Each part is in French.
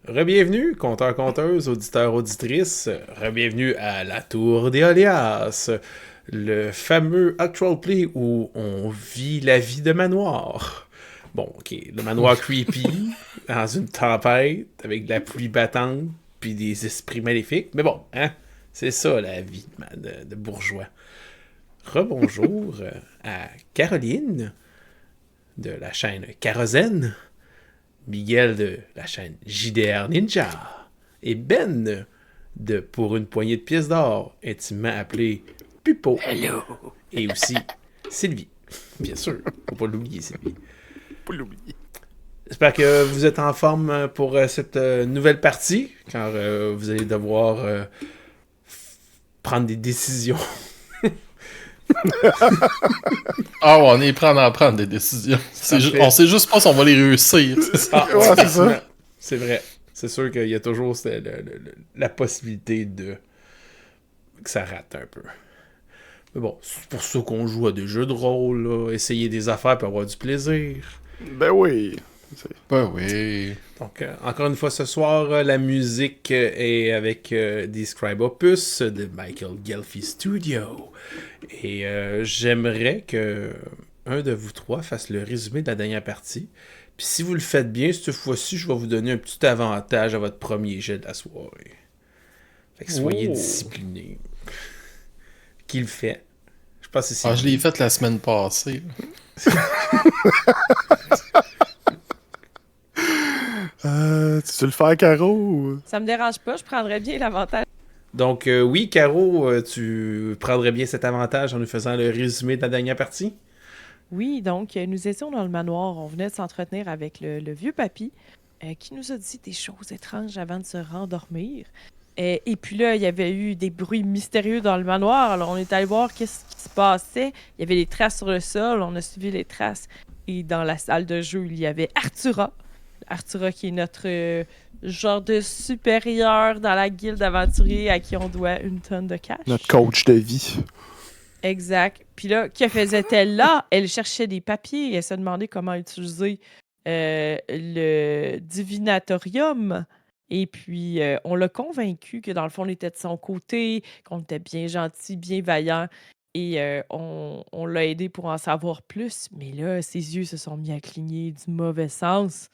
Rebienvenue, compteurs, conteuses, auditeurs, auditrices. Rebienvenue à la Tour d'Éolias, le fameux actual play où on vit la vie de manoir. Bon, ok, le manoir creepy, dans une tempête, avec de la pluie battante, puis des esprits maléfiques. Mais bon, hein, c'est ça la vie de bourgeois. Rebonjour à Caroline, de la chaîne Kérosène, Miguel de la chaîne JDR Ninja et Ben de Pour une poignée de pièces d'or, intimement appelé Pupo. Hello. Et aussi Sylvie. Bien sûr, faut pas l'oublier, Sylvie. Pas l'oublier. J'espère que vous êtes en forme pour cette nouvelle partie, car vous allez devoir prendre des décisions. Ah ouais, on est prêt à en prendre des décisions. On sait juste pas si on va les réussir. Ouais, c'est ça. C'est vrai. C'est sûr qu'il y a toujours la possibilité que ça rate un peu. Mais bon, c'est pour ça qu'on joue à des jeux de rôle, là, essayer des affaires pour avoir du plaisir. Ben oui. Ben oui. Donc, encore une fois, ce soir, la musique est avec Describe Opus de Michael Gelfi Studio. Et j'aimerais que un de vous trois fasse le résumé de la dernière partie. Puis si vous le faites bien, cette fois-ci, je vais vous donner un petit avantage à votre premier jet de la soirée. Fait que soyez disciplinés. Qui le fait? Je pense que c'est... Je l'ai fait la semaine passée. Tu veux le faire, Caro? Ou... Ça me dérange pas, je prendrais bien l'avantage. Donc oui, Caro, tu prendrais bien cet avantage en nous faisant le résumé de la dernière partie? Oui, donc nous étions dans le manoir, on venait de s'entretenir avec le vieux papy qui nous a dit des choses étranges avant de se rendormir. Et puis là, il y avait eu des bruits mystérieux dans le manoir, alors on est allé voir qu'est-ce qui se passait. Il y avait des traces sur le sol, on a suivi les traces. Et dans la salle de jeu, il y avait Artura. Artura qui est notre genre de supérieur dans la guilde aventurier à qui on doit une tonne de cash. Notre coach de vie. Exact. Puis là, que faisait-elle là? Elle cherchait des papiers et elle se demandait comment utiliser le divinatorium. Et puis, on l'a convaincu que dans le fond, on était de son côté, qu'on était bien gentil, bien vaillant. Et on l'a aidé pour en savoir plus. Mais là, ses yeux se sont mis à cligner du mauvais sens.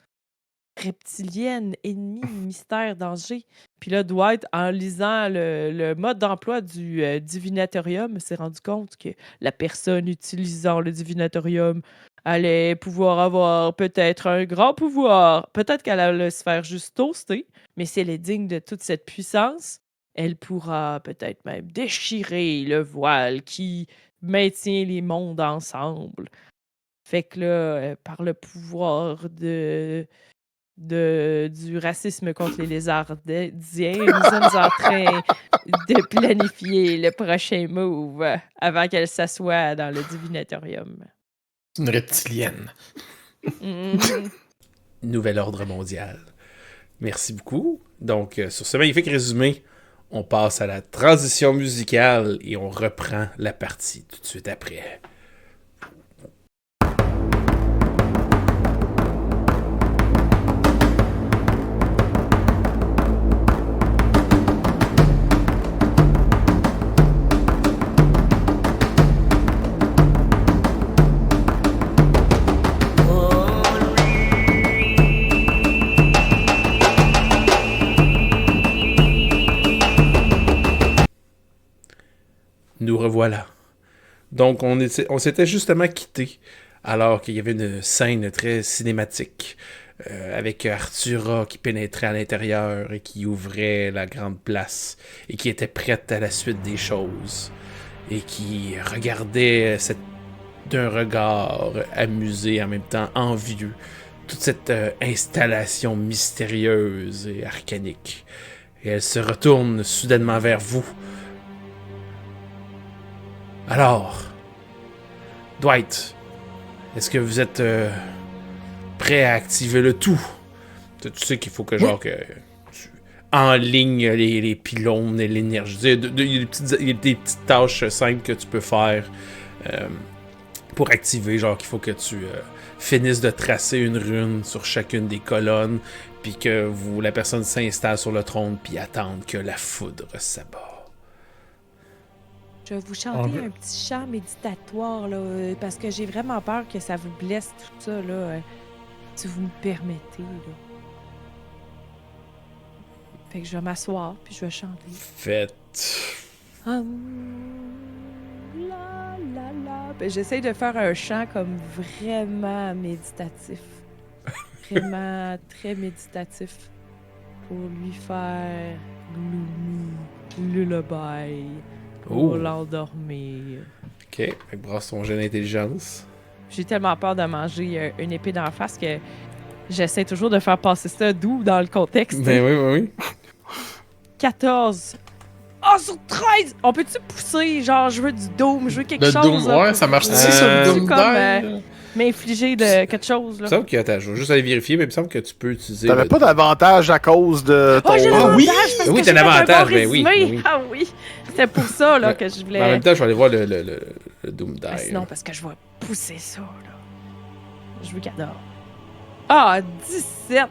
Reptilienne, ennemi, mystère, danger. Puis là, Dwight, en lisant le mode d'emploi du divinatorium, s'est rendu compte que la personne utilisant le divinatorium allait pouvoir avoir peut-être un grand pouvoir. Peut-être qu'elle allait se faire juste toaster, mais si elle est digne de toute cette puissance, elle pourra peut-être même déchirer le voile qui maintient les mondes ensemble. Fait que là, par le pouvoir du racisme contre les lézardiens, nous sommes en train de planifier le prochain move avant qu'elle s'assoie dans le divinatorium. Une reptilienne. Nouvel ordre mondial. Merci beaucoup. Donc, sur ce magnifique résumé, on passe à la transition musicale et on reprend la partie tout de suite après. Nous revoilà. Donc, on s'était justement quitté alors qu'il y avait une scène très cinématique avec Artura qui pénétrait à l'intérieur et qui ouvrait la grande place et qui était prête à la suite des choses et qui regardait d'un regard amusé en même temps envieux toute cette installation mystérieuse et arcanique. Et elle se retourne soudainement vers vous. Alors, Dwight, est-ce que vous êtes prêt à activer le tout? Tu sais qu'il faut que genre que tu enlignes les pylônes et l'énergie. Il y a des petites tâches simples que tu peux faire pour activer, genre qu'il faut que tu finissent de tracer une rune sur chacune des colonnes, puis que la personne s'installe sur le trône, puis attende que la foudre s'abat. Je vais vous chanter un petit chant méditatoire, là, parce que j'ai vraiment peur que ça vous blesse tout ça, là, si vous me permettez, là. Fait que je vais m'asseoir, puis je vais chanter. Faites. La, la, la. Ben, j'essaie de faire un chant comme vraiment méditatif. Vraiment très méditatif. Pour lui faire gloomy, lullaby. Pour l'endormir. Ok, fait que brasse ton jet d'intelligence. J'ai tellement peur de manger une épée d'en face que j'essaie toujours de faire passer ça doux dans le contexte. Ben oui. 14. Oh, sur 13! On peut-tu pousser? Genre, je veux du dôme, je veux quelque chose. Doom, là, ouais, ça marche-tu sur le Doom comme m'infliger de quelque chose. Là. Il me semble que, attends, je vais juste aller vérifier, mais il me semble que tu peux utiliser. T'avais pas d'avantage à cause de ton. Oh, j'ai l'avantage oui! parce Oui, que t'as j'ai fait un l'avantage, bon ben oui, résumé. ben oui. Ah oui! C'était pour ça là, que je voulais. En même temps, je vais aller voir le Doom Die. Ben, sinon, parce que je vais pousser ça. Là. Je veux qu'elle dort. Ah, 17!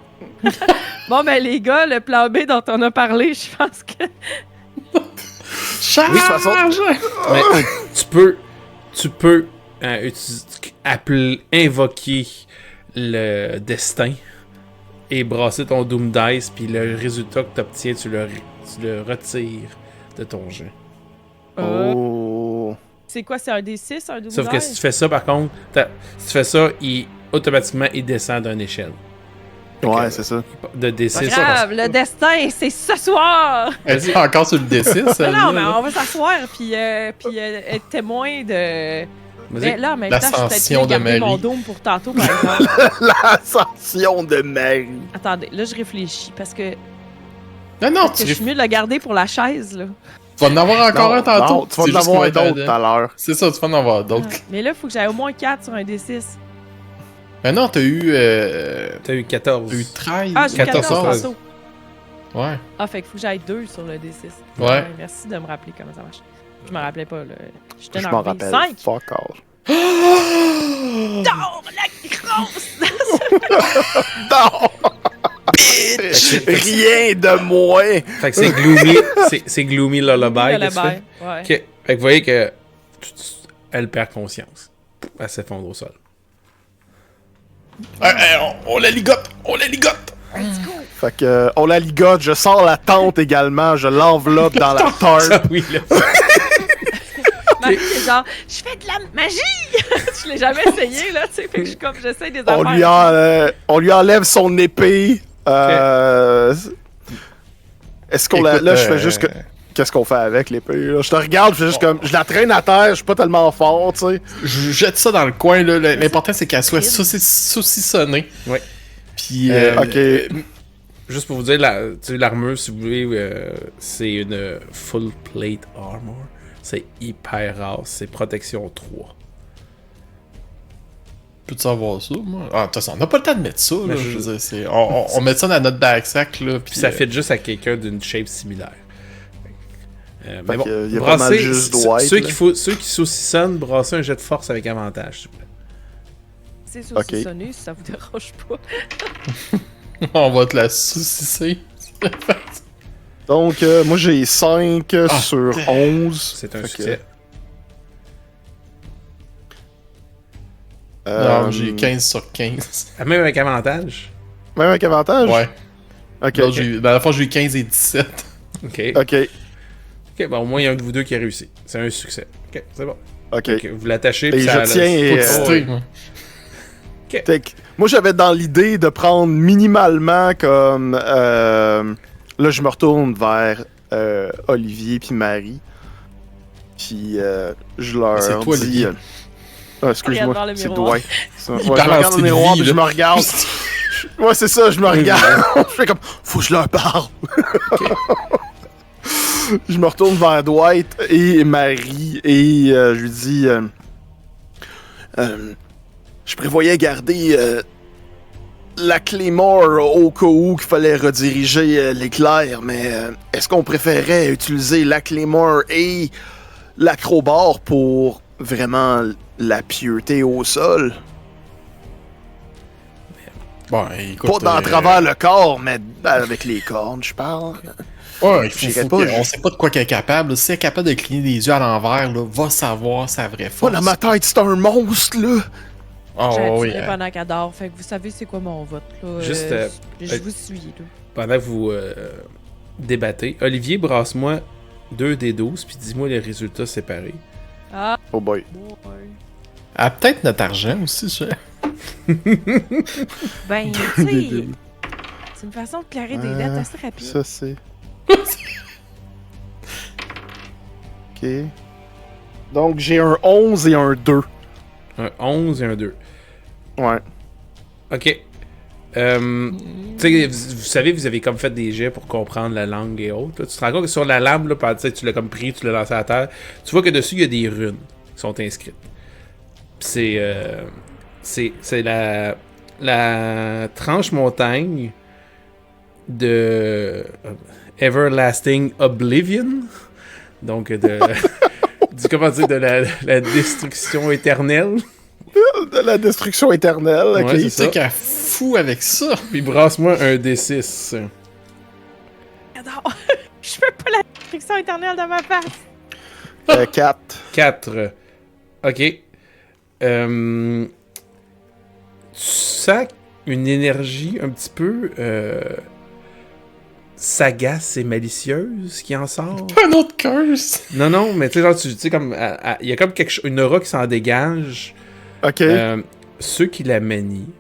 Bon, ben les gars, le plan B dont on a parlé, je pense que... Charge! Oui, de toute façon. Mais tu peux invoquer le destin et brasser ton Doom Dice, puis le résultat que tu obtiens, tu le retires de ton jeu. Oh. C'est quoi, c'est un D6, un Doom Sauf que Dice? si tu fais ça, par contre, si tu fais ça, automatiquement, il descend d'une échelle. Ouais, c'est ça. De D6. Pas grave, le destin, c'est ce soir! Est-ce encore sur le D6? Non, mais on va s'asseoir, puis être témoin de... Mais là, en même temps, je suis L'ascension peut-être de garder mon Marie. dôme pour tantôt, par exemple. L'ascension de Marie. Attendez, là, je réfléchis, parce que, Non, je suis mieux de le garder pour la chaise, là. tu vas en avoir encore un tantôt. Non, tu vas C'est en juste avoir qu'on va être d'autres tout à l'heure. C'est ça, tu vas en avoir d'autres. Mais là, il faut que j'aille au moins 4 sur un D6. Mais non, t'as eu T'as eu 14. 13. Ah, j'ai 14 14. tantôt. Ouais. Ah, fait qu'il faut que j'aille 2 sur le D6. Ouais. Merci de me rappeler comment ça marche. Je me rappelais pas, là. J'étais Je dans m'en le rappelle. 5. Fuck all. Dors la grosse! Non! Rien de moins! Fait que c'est Gloomy, c'est Gloomy Lullaby que tu fais. Ouais. Ok. Fait que vous voyez que elle perd conscience. Elle s'effondre au sol. On la ligote! On la ligote! Fait que, on la ligote, je sors la tente également, je l'enveloppe dans la Ah tarp. oui, là. C'est genre, je fais de la magie! Je l'ai jamais essayé, là, tu sais. Fait que j'essaie des On affaires. on lui enlève son épée. Est-ce qu'on la... Écoute, Là, je fais juste que... Qu'est-ce qu'on fait avec l'épée, là? Je te regarde, je fais juste comme... Je la traîne à terre, je suis pas tellement fort, tu sais. Je jette ça dans le coin, là. L'important, c'est qu'elle soit saucissonnée. Ouais. Puis, Ok. Juste pour vous dire, l'armure, si vous voulez, c'est une full plate armor. C'est hyper rare. C'est protection 3. Peux-tu savoir ça, moi? Ah, de toute façon, on n'a pas le temps de mettre ça, là. Mais Je veux dire, on met ça dans notre backsack, là. Puis ça fit juste à quelqu'un d'une shape similaire. Mais bon, que, y a pas mal juste Dwight, ceux qui saucissonnent, brasser un jet de force avec avantage, s'il vous plaît. C'est saucissonné, si ça vous dérange pas. On va te la saucisser. Donc, moi, j'ai 5 sur 11. C'est un Fait succès. Non, j'ai 15 sur 15. Même avec avantage? Même avec avantage? Ouais. Ok. Non, à la fois, j'ai eu 15 et 17. Ok. Ok. Ok, bon, au moins, il y a un de vous deux qui a réussi. C'est un succès. Ok, c'est bon. Ok. Ok, vous l'attachez, Et puis ça... je tiens et, Faut Fait que moi, j'avais dans l'idée de prendre minimalement comme... là, je me retourne vers Olivier puis Marie. Puis je leur C'est toi, dis... Olivier. excuse-moi, Regarde dans le c'est miroir. Dwight. Ça. Ouais, je parle en regarde dans le style miroir vie, puis je là. me regarde. Ouais, c'est ça, je me regarde. Je fais comme... Faut que je leur parle. Je me retourne vers Dwight et Marie et je lui dis... je prévoyais garder la Claymore au cas où qu'il fallait rediriger l'éclair, mais est-ce qu'on préférait utiliser la Claymore et l'acrobar pour vraiment la pieuté au sol? Bon, écoute, Pas dans travers le corps, mais avec les cornes, je parle. Ouais, on sait pas de quoi qu'elle est capable. Si elle est capable de cligner des yeux à l'envers, là, va savoir sa vraie Pas force. dans ma tête, c'est un monstre, là! J'ai Oh, oui. attiré pendant qu'elle dort, fait que vous savez c'est quoi mon vote, là. Juste, je vous suis, là. Pendant que vous débattez, Olivier, brasse-moi 2 des 12, puis dis-moi les résultats séparés. Ah, Oh boy. boy. Ah, peut-être notre argent aussi, ça. Ben, tu sais, c'est une façon de clarer des dettes assez rapide. Ça, c'est... Ok. Donc, j'ai un 11 et un 2. Un 11 et un 2. Ouais. Ok. Tu sais, vous savez, vous avez comme fait des jets pour comprendre la langue et autres. Là. Tu te rends compte que sur la lame, là, tu l'as comme pris, tu l'as lancé à terre. Tu vois que dessus, il y a des runes qui sont inscrites. Puis c'est la tranche montagne de Everlasting Oblivion. Donc, comment dire, de la destruction éternelle. De la destruction éternelle, ok. Ouais, c'est Tu ça. sais qu'elle fout avec ça. Puis brasse-moi un D6. J'adore. Je veux pas la destruction éternelle de ma face. 4. 4. Ok. Tu sens une énergie un petit peu sagace et malicieuse qui en sort. Un autre curse. Non, mais tu sais, genre, tu sais, comme. Il y a comme une aura qui s'en dégage. Ok. Ceux qui la manient,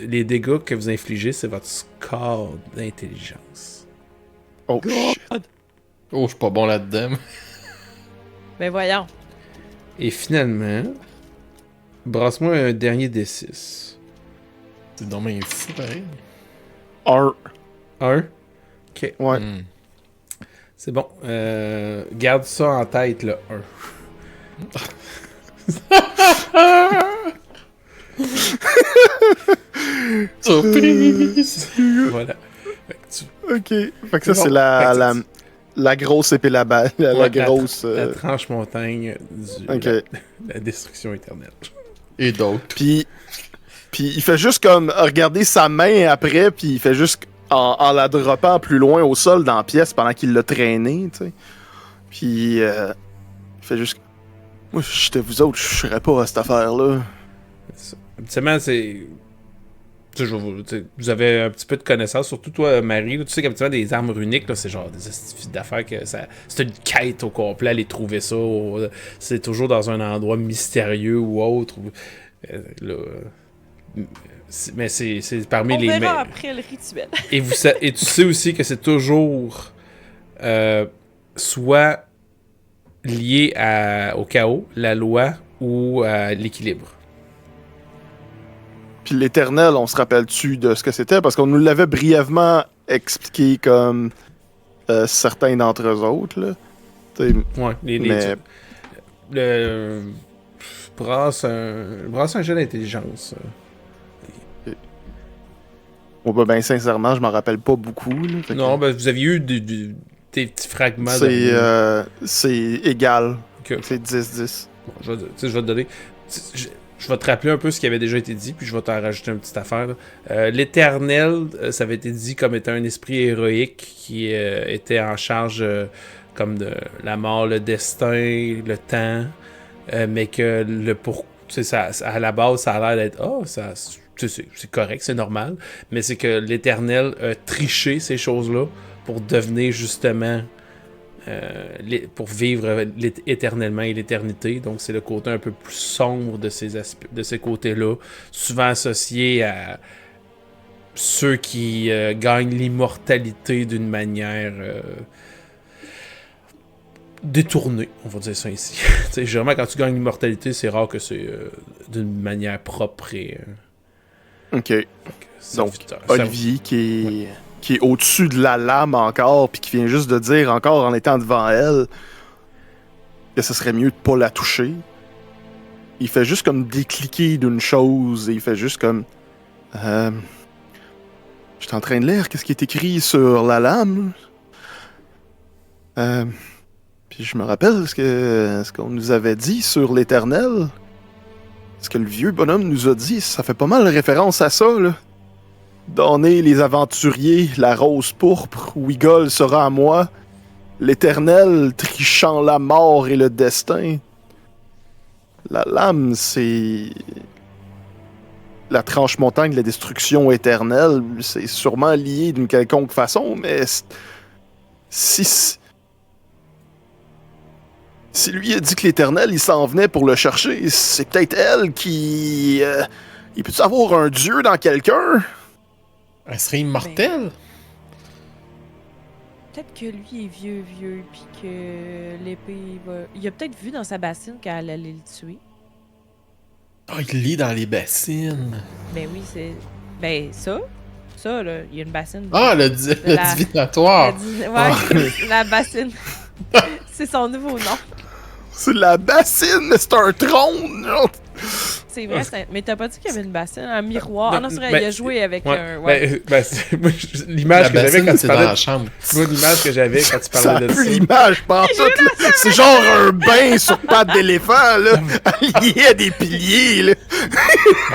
les dégâts que vous infligez, c'est votre score d'intelligence. Oh shit. Oh, je suis pas bon là-dedans. Ben voyons. Et finalement, brasse-moi un dernier D6. C'est dommage fou, pareil. 1. 1. Ok, Ouais. Hmm. c'est bon. Garde ça en tête, le 1. Surprise! Voilà. Fait que Ok. Fait que ça, C'est c'est bon. la grosse épée la Ouais, grosse... la tranche montagne Ok. la destruction éternelle. Et d'autres. Puis il fait juste comme regarder sa main après, puis il fait juste en la droppant plus loin au sol dans la pièce pendant qu'il l'a traîné, tu sais. Puis il fait juste... Moi, si j'étais vous autres, je serais pas à cette affaire-là. Habituellement, c'est. Toujours, vous avez un petit peu de connaissance, surtout toi, Marie. Là, tu sais qu'habituellement, des armes runiques, là, c'est genre des astuces d'affaires que ça. C'est une quête au complet, aller trouver ça. C'est toujours dans un endroit mystérieux ou autre. Mais c'est parmi On les. verra après le rituel. Et tu sais aussi que c'est toujours soit lié au chaos, la loi ou à l'équilibre. Puis l'éternel, on se rappelle-tu de ce que c'était? Parce qu'on nous l'avait brièvement expliqué comme certains d'entre eux autres, là. T'sais, Ouais, mais... brasse un jeu d'intelligence. Bon, ben, sincèrement, je m'en rappelle pas beaucoup, là. Fait que Non, ben vous aviez eu des petits fragments. c'est égal. Ok. C'est 10-10. Bon, je vais te donner. Je vais te rappeler un peu ce qui avait déjà été dit, puis je vais t'en rajouter une petite affaire. L'Éternel, ça avait été dit comme étant un esprit héroïque qui était en charge comme de la mort, le destin, le temps, mais que à la base, ça a l'air d'être c'est correct, c'est normal, mais c'est que l'Éternel a triché ces choses-là pour devenir justement pour vivre éternellement et l'éternité. Donc c'est le côté un peu plus sombre de ces côtés-là, souvent associé à ceux qui gagnent l'immortalité d'une manière détournée, on va dire ça ici. Généralement, quand tu gagnes l'immortalité, c'est rare que c'est d'une manière propre et Ok. Donc, ça- Olivier qui est au-dessus de la lame encore, puis qui vient juste de dire encore en étant devant elle que ce serait mieux de pas la toucher. Il fait juste comme décliquer d'une chose, et il fait juste comme... Je suis en train de lire qu'est-ce qui est écrit sur la lame. Puis je me rappelle ce qu'on nous avait dit sur l'Éternel. Ce que le vieux bonhomme nous a dit, ça fait pas mal référence à ça, là. Donner les aventuriers la rose pourpre, Wigol sera à moi, l'éternel trichant la mort et le destin. La lame, c'est... la tranche-montagne de la destruction éternelle, c'est sûrement lié d'une quelconque façon, mais si lui a dit que l'éternel, il s'en venait pour le chercher, c'est peut-être elle qui... il peut-tu avoir un dieu dans quelqu'un? Elle serait immortelle? Peut-être que lui est vieux, puis que l'épée va... Il a peut-être vu dans sa bassine qu'elle allait le tuer. Oh, il lit dans les bassines. Ben oui, c'est... Ben ça, là, il y a une bassine. Ah, le divinatoire. Ouais, la bassine. C'est son nouveau nom. C'est la bassine, mais c'est un trône! Genre. C'est vrai, mais t'as pas dit qu'il y avait une bassine, un miroir? Non, ah non, c'est vrai, ben, il a joué avec ouais, un... Ouais. Moi, l'image que j'avais quand tu c'est dans parlais... la chambre. Moi, l'image que j'avais quand tu Ça parlais a de plus ça... l'image, pas tout, là. C'est genre un bain sur pattes d'éléphant, là, lié à des piliers, là.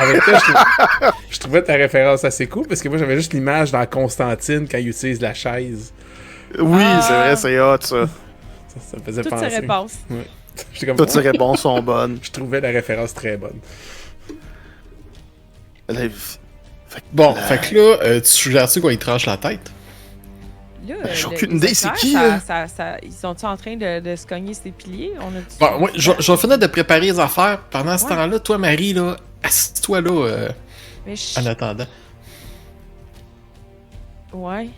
En même temps, je trouvais ta référence assez cool, parce que moi, j'avais juste l'image dans Constantine quand il utilise la chaise. Oui, c'est vrai, c'est hot, ça. Ça me faisait Toutes penser. ses réponses. Ouais. J'étais comme, Toutes ces réponses sont bonnes. Je trouvais la référence très bonne. Bon, fait que là, tu suggères-tu qu'il tranche la tête? Là, J'ai les aucune idée, c'est éclairs, qui, là? ils sont-ils en train de se cogner ses piliers? Bon, ouais, je vais finir de préparer les affaires. Pendant ce Ouais. temps-là, toi, Marie, là, assis-toi là, Mais en attendant. Ouais.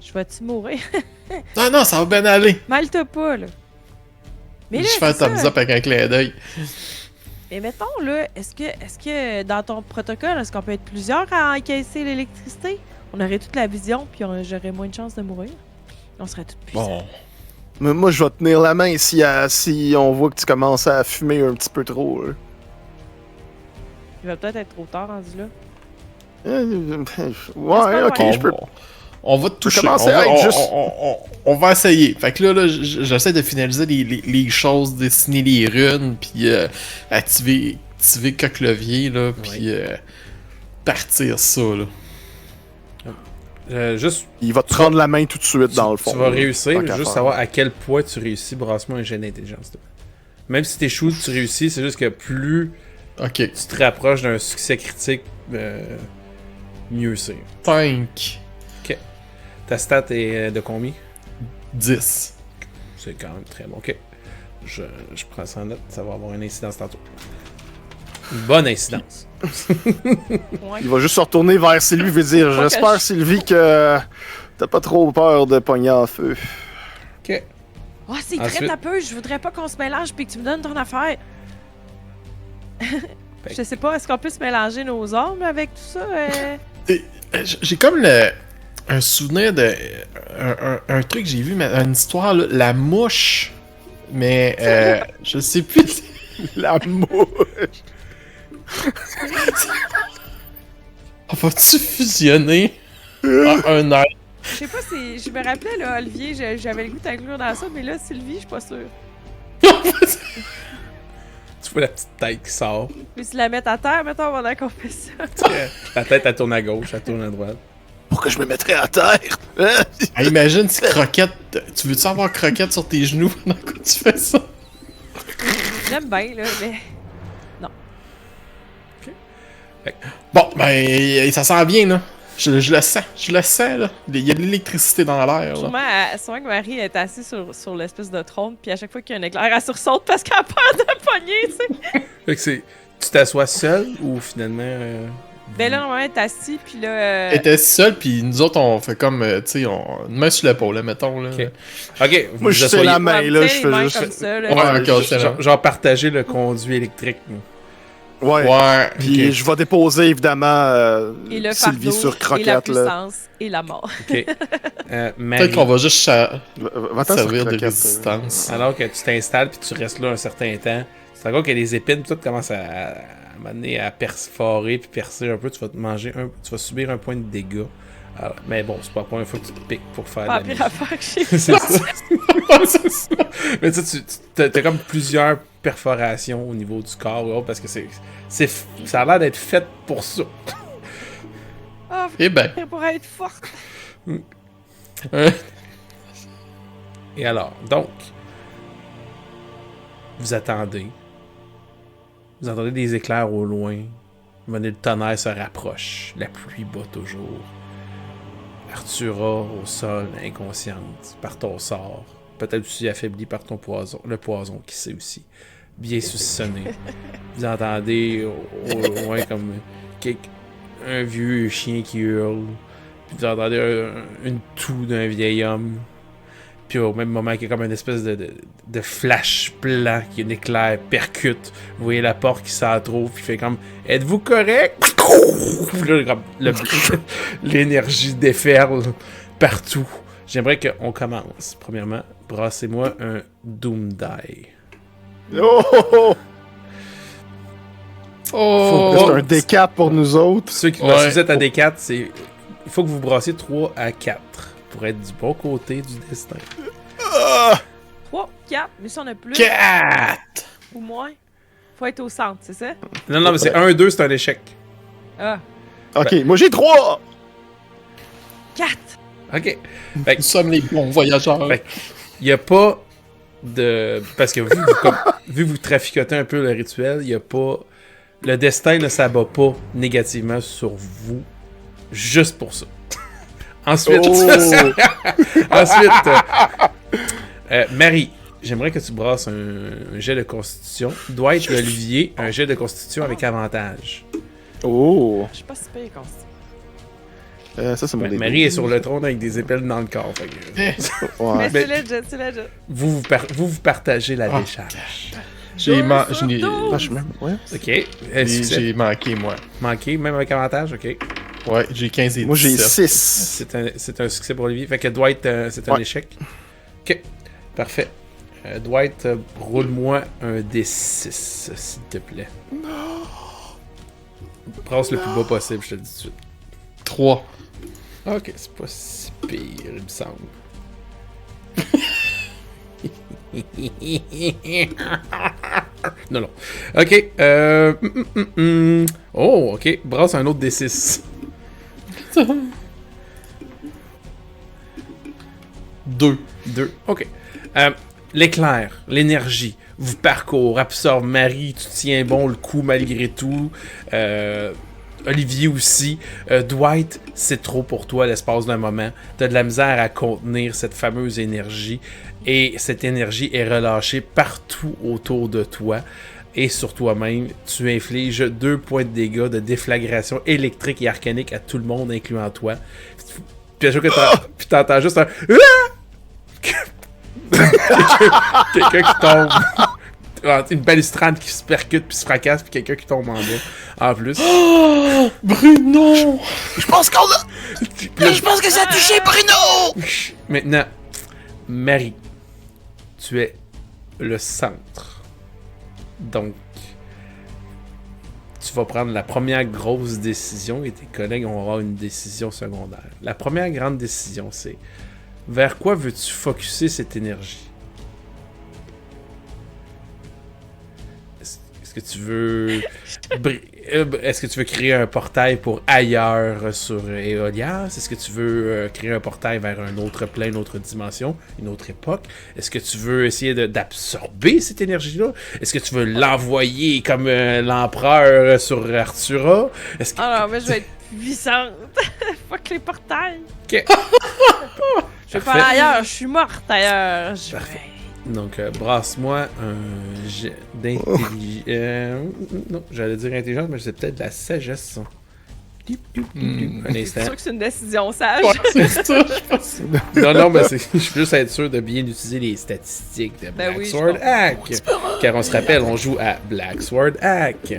Je vais-tu mourir? Non, ça va bien aller. Mal-toi pas, là. Mais là, Je fais un c'est ça. thumbs up avec un clin d'œil. Mais mettons, là, est-ce que dans ton protocole, est-ce qu'on peut être plusieurs à encaisser l'électricité? On aurait toute la vision, puis j'aurais moins de chances de mourir. On serait toutes puissants. Bon. Mais moi, je vais tenir la main si on voit que tu commences à fumer un petit peu trop, là. Il va peut-être être trop tard rendu là. Ouais, ok, On je peux. On va te toucher. commencer à être juste- On va essayer. Fait que là j'essaie de finaliser les choses, dessiner les runes, puis activer Coq-Levier, là, puis partir ça, là. Juste, Il va te prendre la main tout de suite, dans le fond. tu vas réussir, Tant mais qu'à juste faire. savoir à quel point tu réussis. Brasse-moi un jet d'intelligence. s'il te plaît. Même si t'échoues, tu réussis, c'est juste que plus Ok. tu te rapproches d'un succès critique, mieux c'est. 5, Ta stat est de combien? 10. C'est quand même très bon. Ok. Je prends ça en note, ça va avoir une incidence tantôt. Une bonne incidence. Ouais. Il va juste se retourner vers Sylvie et lui dire Pas que j'espère, je- Sylvie, que t'as pas trop peur de pogner en feu. Ok. Oh, c'est Ensuite- très peu. Je voudrais pas qu'on se mélange puis que tu me donnes ton affaire. Je sais pas, est-ce qu'on peut se mélanger nos armes avec tout ça? J'ai comme un souvenir de un truc que j'ai vu, mais une histoire, là, la mouche, mais je sais plus. La mouche. Va-tu fusionner en un air? Je sais pas si. Je me rappelais, là, Olivier, j'avais le goût d'inclure dans ça, mais là, Sylvie, je suis pas sûre. Tu vois la petite tête qui sort. Puis tu la mettre à terre, mettons, pendant qu'on fait ça. La tête, elle tourne à gauche, elle tourne à droite. Pourquoi je me mettrais à terre? Hein? Ah, imagine si Croquette. Tu veux-tu avoir Croquette sur tes genoux pendant que tu fais ça? J'aime bien, là, mais. Bon, ben, ça sent bien, là. Je le sens, là. Il y a de l'électricité dans l'air, là. Sûrement que Marie est assise sur l'espèce de trône, puis à chaque fois qu'il y a un éclair, elle sursaute parce qu'elle a peur de pogner, tu sais. Fait que c'est. Tu t'assois seul ou finalement. Ben là, normalement, elle est assise, puis là. Elle était seule, puis nous autres, on fait comme, tu sais, une main sur l'épaule, là, mettons, là. Ok. Ok, vous Moi, je sais asseyez- la main, ouais, là, vous je tenez les fais mains juste. comme ça, là. Ouais, ok, c'est là. genre partager le conduit électrique. Ouais. Ouais. Puis Ok. je vais déposer évidemment Et le Sylvie fardeau, sur et la Croquette, là. puissance, et la mort. Ok. Marie, Peut-être qu'on va juste Va-t'en sur servir de Croquette, résistance. alors que tu t'installes puis tu restes là un certain temps, c'est encore que les épines, tout commence à m'amener à perforer puis percer un peu, tu vas te manger tu vas subir un point de dégâts. Alors, mais bon, c'est pas la première fois que tu te piques pour faire Pas de la la pire affaire que j'ai c'est ça. C'est ça. Mais tu sais, t'as comme plusieurs perforation au niveau du corps ou autre, parce que ça a l'air d'être fait pour ça. Ah, Eh ben. pour être forte. Et alors, donc, vous attendez. Vous entendez des éclairs au loin. Le tonnerre se rapproche. La pluie bat toujours. Arthura au sol, inconsciente, par ton sort. Peut-être aussi affaiblie par ton poison. Le poison, qui sait aussi. Bien saucissonné. Vous entendez au loin comme un vieux chien qui hurle. Puis vous entendez une toux d'un vieil homme. Puis au même moment qu'il y a comme une espèce de flash blanc, qui est un éclair, percute. Vous voyez la porte qui s'entrouvre, puis fait comme « Êtes-vous correct? » Puis là, comme l'énergie déferle partout. J'aimerais qu'on commence. Premièrement, brassez-moi un Doom Die. Oh! Oh! C'est un D4 pour nous autres. Ceux qui, Ouais. si vous êtes à D4, il faut que vous brassiez 3 à 4 pour être du bon côté du destin. 3, 4, mais si on a plus 4! ou moins, faut être au centre, c'est ça? Non, mais c'est 1-2, c'est un échec. Ah, Ok, moi j'ai 3! 4! OK. Nous sommes les bons voyageurs. Fait il n'y a pas de... Parce que vu que vous traficotez un peu le rituel, il n'y a pas... Le destin ne s'abat pas négativement sur vous, juste pour ça. Ensuite... Ensuite... Marie, j'aimerais que tu brasses un jet de constitution. Dwight et Olivier, un jet de constitution avec avantage. Oh! Je suis pas si pire constitué. Ça, c'est mon début. Marie est sur le trône avec des épelles dans le corps. Fait que, Ouais. Mais c'est legit. vous partagez la décharge. J'ai Deux j'ai- sur douze. Vachement, ouais. OK. Succès. j'ai manqué, moi. Manqué, même avec avantage, OK. Ouais, j'ai 15 et 17. Moi j'ai 6. C'est un succès pour Olivier. Fait que Dwight, c'est un Ouais. échec. OK. Parfait. Dwight, roule-moi un D6, s'il te plaît. Brasse le plus bas possible, je te le dis tout de suite. 3. Ok, c'est pas si pire, il me semble. Non. Ok. Oh, ok. Brasse un autre D6. 2. 2. Ok. L'éclair, l'énergie, vous parcourt, absorbe. Marie, tu tiens bon le coup malgré tout. Olivier aussi. Dwight, c'est trop pour toi l'espace d'un moment. T'as de la misère à contenir cette fameuse énergie. Et cette énergie est relâchée partout autour de toi. Et sur toi-même, tu infliges 2 points de dégâts de déflagration électrique et arcanique à tout le monde, incluant toi. Puis à chaque fois que t'entends juste un... quelqu'un qui tombe. Une balustrade qui se percute puis se fracasse, puis quelqu'un qui tombe en bas. En plus. Oh! Bruno! Je pense qu'on a... Je pense que ça a touché Bruno! Maintenant, Marie, tu es le centre. Donc, tu vas prendre la première grosse décision et tes collègues vont avoir une décision secondaire. La première grande décision, c'est vers quoi veux-tu focusser cette énergie? Est-ce que tu veux... Est-ce que tu veux créer un portail pour ailleurs sur Eolias? Est-ce que tu veux créer un portail vers un autre plan, une autre dimension, une autre époque? Est-ce que tu veux essayer d'absorber cette énergie-là? Est-ce que tu veux l'envoyer comme l'empereur sur Arthura? Est-ce que... Alors, mais je vais être puissante. Fuck les portails. Ok. Je vais pas aller ailleurs, je suis morte ailleurs. Parfait. Donc, brasse-moi un jet d'intelligence. Non, j'allais dire intelligence, mais c'est peut-être de la sagesse. Un C'est instant. sûr que c'est une décision sage. Ouais, c'est ça, je pense. Non, mais je veux juste être sûr de bien utiliser les statistiques de Ben Black oui, je Sword comprends. Hack. Car on se rappelle, on joue à Black Sword Hack.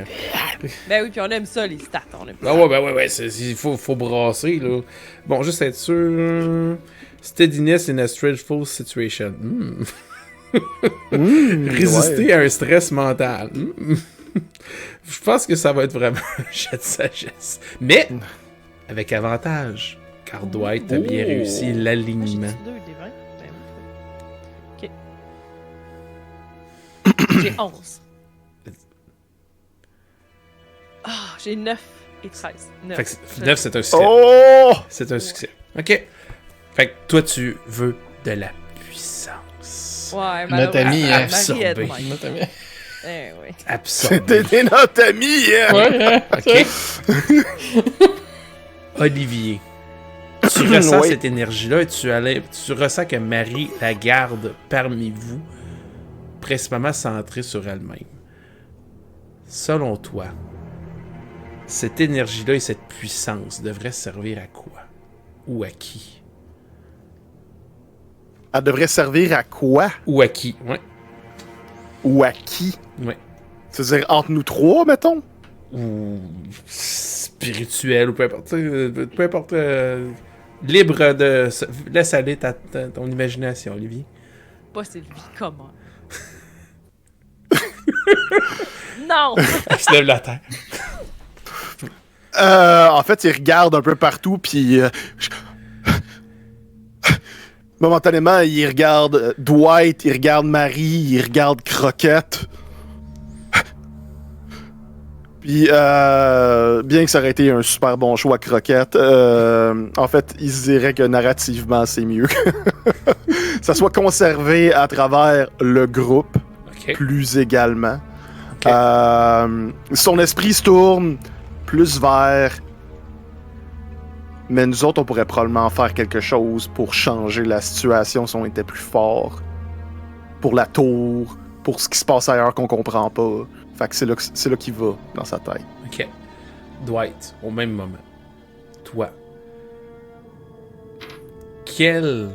Ben oui, puis on aime ça, les stats. On aime ça. Ah ouais, il faut brasser, là. Bon, juste être sûr. Steadiness in a stressful situation. Résister à un stress mental. Je pense que ça va être vraiment un jet de sagesse. Mais, avec avantage. Car Dwight a bien réussi Moi, l'alignement. j'ai-tu 2 des 20? Ben oui. Ok. J'ai 11. Ah, j'ai 9 et 13. 9, Fait que 9, c'est un succès. Oh! C'est un succès. OK. Fait que toi, tu veux de la puissance. Ouais, Notre ami, Marie est de absorbé. même. Notre ami. Eh oui. Absorbé. C'était notre ami! Hein? Ouais, OK. Olivier, tu ressens Oui. cette énergie-là et tu ressens que Marie la garde parmi vous, principalement centrée sur elle-même. Selon toi, cette énergie-là et cette puissance devraient servir à quoi? Ou à qui? Elle devrait servir à quoi? Ou à qui? Ouais. Ou à qui? Ouais. C'est-à-dire entre nous trois, mettons? Ou spirituel, ou peu importe. Peu importe. Libre de. Laisse aller ton imagination, Olivier. Pas Sylvie, comment? Non! Elle se lève la tête. En fait, il regarde un peu partout, puis... momentanément, il regarde Dwight, il regarde Marie, il regarde Croquette. Puis, bien que ça aurait été un super bon choix Croquette, en fait, il se dirait que narrativement, c'est mieux que ça soit conservé à travers le groupe, OK. plus également. Ok. Son esprit se tourne plus vers... Mais nous autres, on pourrait probablement faire quelque chose pour changer la situation si on était plus fort. Pour la tour, pour ce qui se passe ailleurs qu'on comprend pas. Fait que c'est là qu'il va, dans sa tête. OK. Dwight, au même moment. Toi. Quel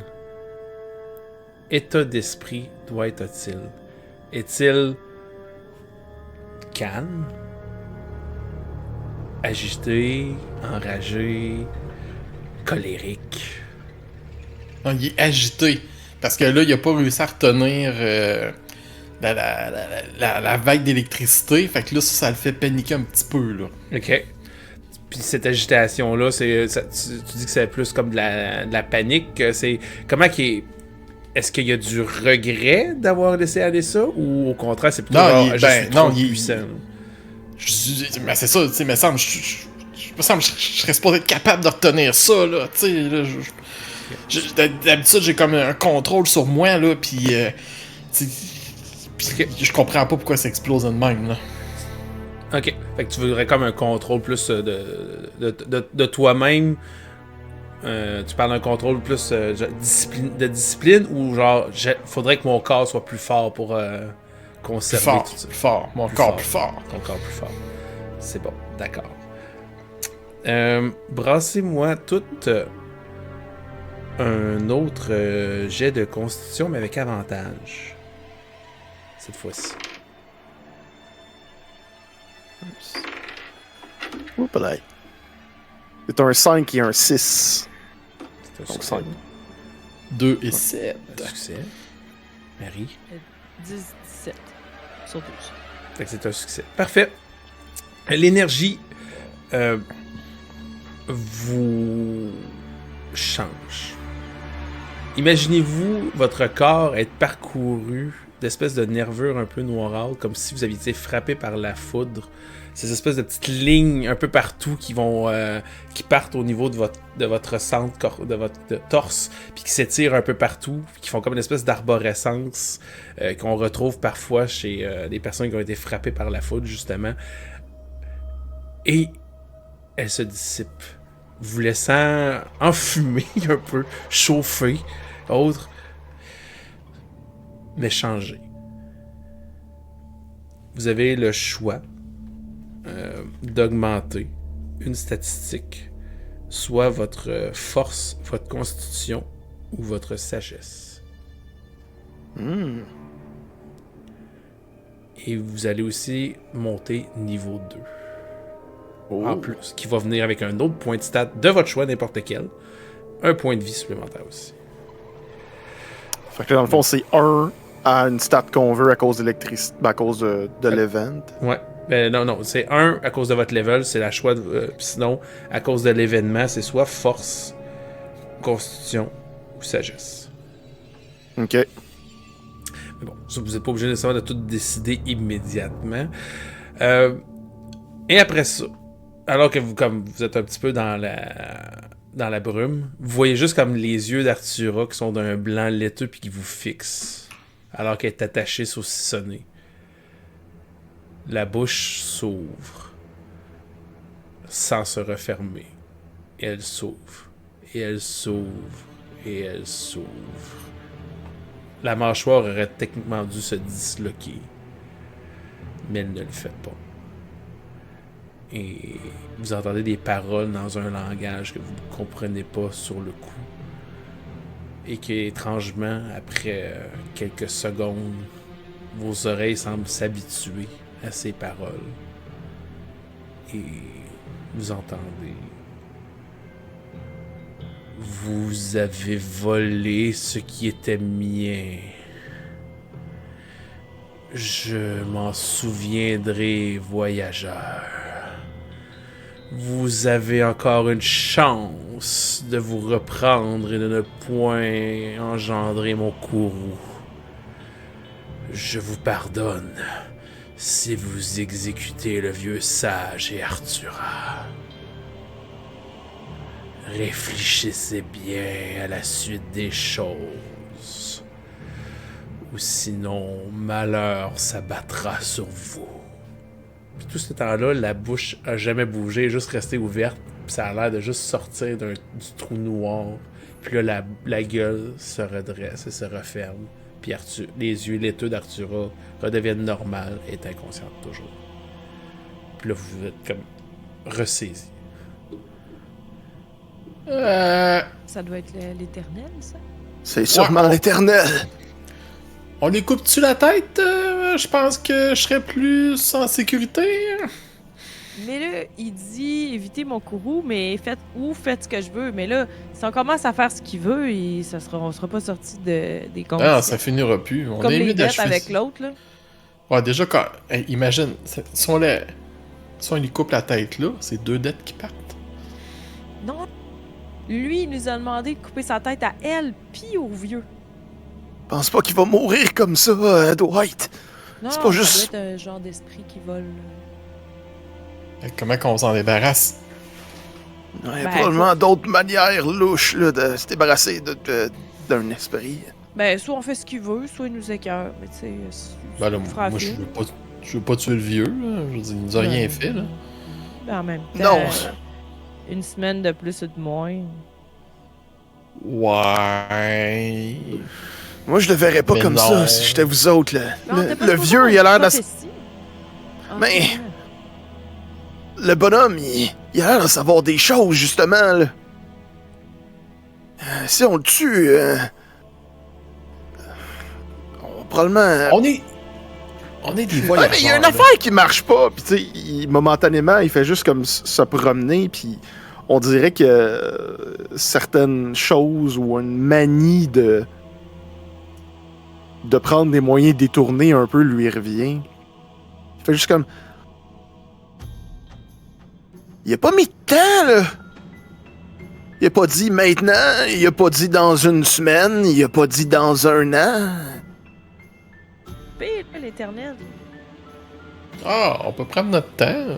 état d'esprit Dwight a-t-il? Est-il calme? Agité? Enragé? Colérique? Non, il est agité. Parce que là, il a pas réussi à retenir la vague d'électricité. Fait que là, ça le fait paniquer un petit peu, là. OK. Puis cette agitation-là, tu dis que c'est plus comme de la panique. C'est comment qu'il est... Est-ce qu'il y a du regret d'avoir laissé aller ça? Ou au contraire, c'est plutôt Non, genre, il- je ben, suis trop non, il- puissant? Mais c'est ça, tu sais, me semble, me semble, je serais supposé être capable de retenir ça, là, tu sais, là, d'habitude, j'ai comme un contrôle sur moi, là, pis, tu sais, Ok. je comprends pas pourquoi ça explose de même, là. OK. Fait que tu voudrais comme un contrôle plus de toi-même. Tu parles d'un contrôle plus de discipline ou genre, faudrait que mon corps soit plus fort pour Plus conserver fort, tout ça. plus fort, mon Plus corps fort. plus fort. Ton corps plus fort. C'est bon, d'accord. Brassez-moi tout un autre jet de constitution, mais avec avantage. Cette fois-ci. Oups, peut-être. C'est un 5 et un 6. C'est un Donc, succès. 5. 2 et 7. Un succès. Marie. 17 sur 12. Fait que c'est un succès. Parfait. L'énergie vous change. Imaginez-vous votre corps être parcouru d'espèces de nervures un peu noirâtres, comme si vous aviez été frappé par la foudre. Ces espèces de petites lignes un peu partout qui vont qui partent au niveau de votre centre, de votre torse, puis qui s'étirent un peu partout, qui font comme une espèce d'arborescence qu'on retrouve parfois chez des personnes qui ont été frappées par la foudre, justement. Et elle se dissipe, vous laissant enfumer un peu, chauffer, autre, mais changer. Vous avez le choix d'augmenter une statistique, soit votre force, votre constitution ou votre sagesse. Et vous allez aussi monter niveau 2. En plus, qui va venir avec un autre point de stat de votre choix, n'importe quel. Un point de vie supplémentaire aussi. Fait que dans le fond, c'est 1 à une stat qu'on veut à cause d'électricité, à cause de l'event. Ouais. Ben non, c'est 1 à cause de votre level, c'est la choix de... sinon, à cause de l'événement, c'est soit force, constitution ou sagesse. Ok. Bon, ça, vous n'êtes pas obligé nécessairement de tout décider immédiatement. Et après ça, alors que vous êtes un petit peu dans la brume, vous voyez juste comme les yeux d'Artura qui sont d'un blanc laiteux puis qui vous fixent, alors qu'elle est attachée saucissonnée. La bouche s'ouvre, sans se refermer. Et elle s'ouvre, et elle s'ouvre, et elle s'ouvre. La mâchoire aurait techniquement dû se disloquer, mais elle ne le fait pas. Et vous entendez des paroles dans un langage que vous ne comprenez pas sur le coup. Et qui, étrangement, après quelques secondes, vos oreilles semblent s'habituer à ces paroles. Et vous entendez: vous avez volé ce qui était mien. Je m'en souviendrai, voyageur. Vous avez encore une chance de vous reprendre et de ne point engendrer mon courroux. Je vous pardonne si vous exécutez le vieux sage et Artura. Réfléchissez bien à la suite des choses, ou sinon malheur s'abattra sur vous. Puis tout ce temps-là, la bouche a jamais bougé, juste resté ouverte, puis ça a l'air de juste sortir du trou noir. Puis là, la gueule se redresse et se referme. Puis les yeux laiteux d'Artura redeviennent normales et est inconsciente toujours. Puis là, vous êtes comme ressaisi. Ça doit être l'éternel, ça? C'est sûrement l'éternel. On lui coupe-tu la tête? Je pense que je serais plus en sécurité. Mais là, il dit évitez mon courroux, mais faites ce que je veux. Mais là, si on commence à faire ce qu'il veut, on sera pas sorti des conditions. Ah, ça finira plus. On comme est les mieux dettes d'achever. avec l'autre, là. Ouais, déjà, imagine, si on lui coupe la tête là, c'est 2 dettes qui partent. Non. Lui, il nous a demandé de couper sa tête à elle, puis au vieux. Pense pas qu'il va mourir comme ça, Dwight. Non, C'est pas juste- ça doit être un genre d'esprit qui vole. Comment qu'on s'en débarrasse? Il y a Ben, probablement d'autres manières louches là, de se débarrasser d'un esprit. Ben, soit on fait ce qu'il veut, soit il nous écœure. Mais tu sais, Ben là, on fera moi, affaire. je veux pas tuer le vieux, là. Je veux dire, il nous a rien fait, là. Ben, en même temps, Non. une semaine de plus ou de moins. Ouais. Moi, je le verrais pas Mais comme non. ça si j'étais vous autres. Là. Non, t'es pas Le supposé vieux, avoir il a une l'air prophétie. Ah, Mais- c'est vrai. Le bonhomme, il a l'air de savoir des choses, justement. Là. Si on le tue, on va probablement. On est des Ouais, voyageurs. mais il y a une là. affaire qui marche pas. Puis, tu sais, momentanément, il fait juste comme se promener. Puis, on dirait que certaines choses ou une manie de prendre des moyens détournés un peu lui revient. Il fait juste comme. Il a pas mis de temps, là. Il a pas dit maintenant, il a pas dit dans une semaine, il a pas dit dans un an. Pire, l'éternel. Ah, on peut prendre notre temps.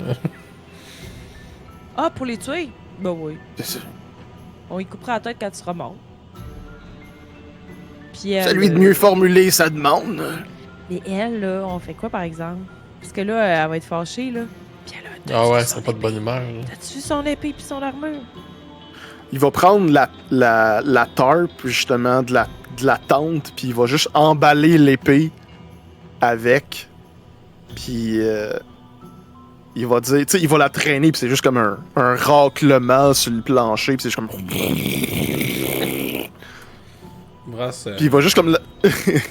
Ah, pour les tuer? Ben oui. C'est ça. On y coupera la tête quand tu seras mort. Puis elle, C'est à lui de mieux formuler sa demande. Mais elle, là, on fait quoi, par exemple? Parce que là, elle va être fâchée, là. Puis elle a... Ah ouais, t'as-tu c'est vu pas de bonne humeur, là. T'as-tu vu son épée puis son armure? Il va prendre la tarpe, justement, de la tente, puis il va juste emballer l'épée avec. Puis il va dire, tu sais, il va la traîner, puis c'est juste comme un raclement sur le plancher, puis c'est juste comme. Brasse, Puis il va juste comme.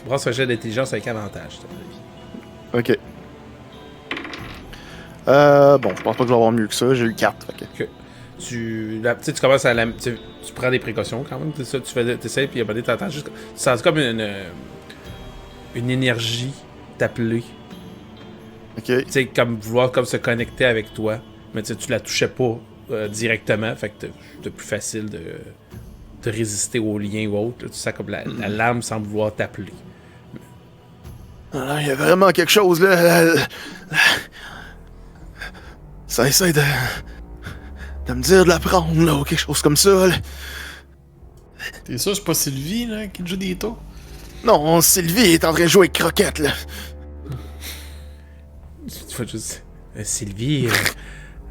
brasse un jet d'intelligence avec avantage. Ok. Bon, je pense pas que je vais avoir mieux que ça, j'ai eu 4. Fait que... Tu commences à tu prends des précautions quand même, c'est ça, tu essaies, puis à un moment donné, t'entends juste. Tu sens comme une énergie t'appeler. Ok. Tu sais, comme vouloir comme se connecter avec toi. Mais tu sais, tu la touchais pas directement, fait que c'était plus facile de résister aux liens ou autres. Là. Tu sens comme la lame semble vouloir t'appeler. Ah, il y a vraiment quelque chose, là. Ça essaie de me dire de la prendre, là, ou quelque chose comme ça, là. T'es sûr, c'est pas Sylvie, là, qui joue des tours? Non, Sylvie est en train de jouer avec Croquette, là. Tu vas juste... Sylvie,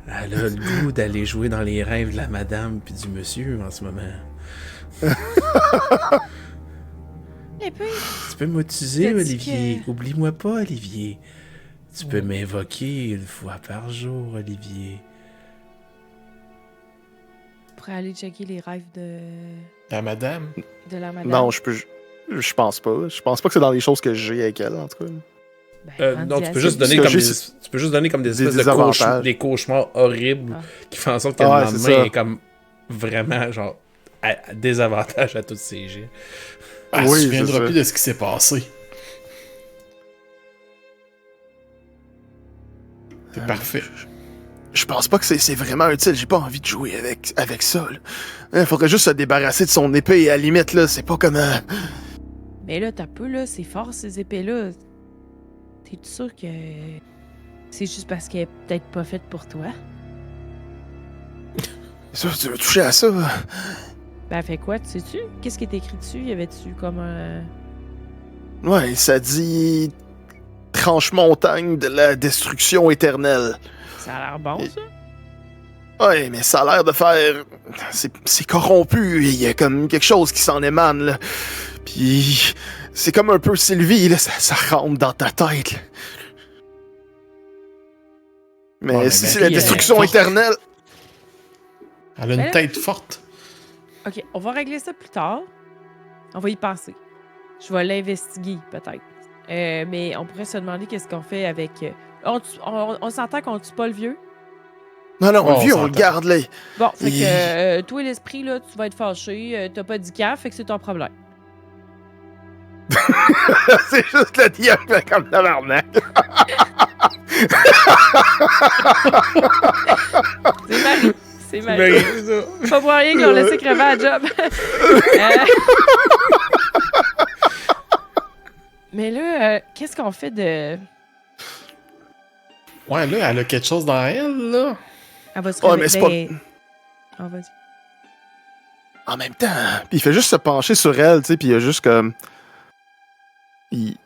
elle a le goût d'aller jouer dans les rêves de la madame puis du monsieur en ce moment. Et puis, Tu peux m'utiliser, T'as dit Olivier. Oublie-moi pas, Olivier. Tu peux m'invoquer une fois par jour, Olivier. pour aller checker les rêves de La madame? la madame. Non, je pense pas. Je pense pas que c'est dans les choses que j'ai avec elle, en tout cas. Ben, Non, rendu tu à peux ça. juste donner Parce comme que des, tu peux juste donner comme des des espèces de désavantages. des cauchemars horribles Ah. qui font en sorte que Ah, le ouais, c'est lendemain ça. est comme vraiment genre à désavantage à tous ces jets. Ah, Oui, je me souviendrai c'est ça. plus de ce qui s'est passé. C'est parfait. Je pense pas que c'est vraiment utile. J'ai pas envie de jouer avec ça, là. Il faudrait juste se débarrasser de son épée, à la limite, là. C'est pas comme... Mais là, t'as peu, là, c'est fort, ces épées-là. T'es sûr que c'est juste parce qu'elle est peut-être pas faite pour toi? Ça, tu veux toucher à ça? Ben, elle fait quoi, tu sais-tu? Qu'est-ce qui est écrit dessus? Y avait-tu comme un... Ouais, ça dit... Tranche-montagne de la destruction éternelle. Ça a l'air bon, ça? Ouais, mais ça a l'air de faire... C'est corrompu, il y a comme quelque chose qui s'en émane, là. Puis... C'est comme un peu Sylvie, là, ça rentre dans ta tête, là. Mais Ouais, mais si c'est Marie, la elle est destruction forte. éternelle... Elle a une Mais- tête forte. Ok, on va régler ça plus tard. On va y passer. Je vais l'investiguer, peut-être. Mais on pourrait se demander qu'est-ce qu'on fait avec... on s'entend qu'on tue pas le vieux? Non, non, Oh, le vieux, on on le s'entend. garde, là. Bon, fait Il- que toi, l'esprit, là, tu vas être fâché. T'as pas dit caf, fait que c'est ton problème. C'est juste le diable comme tabarnak. C'est Marie. C'est Marie. Pas pour rien qu'ils l'ont laissé crever à la job. Mais là, qu'est-ce qu'on fait de... Ouais, là, elle a quelque chose dans elle, là. Elle va se Ouais, mais réveiller. c'est Ah, vas-y. En même temps, puis il fait juste se pencher sur elle, tu sais, puis il a juste comme... Il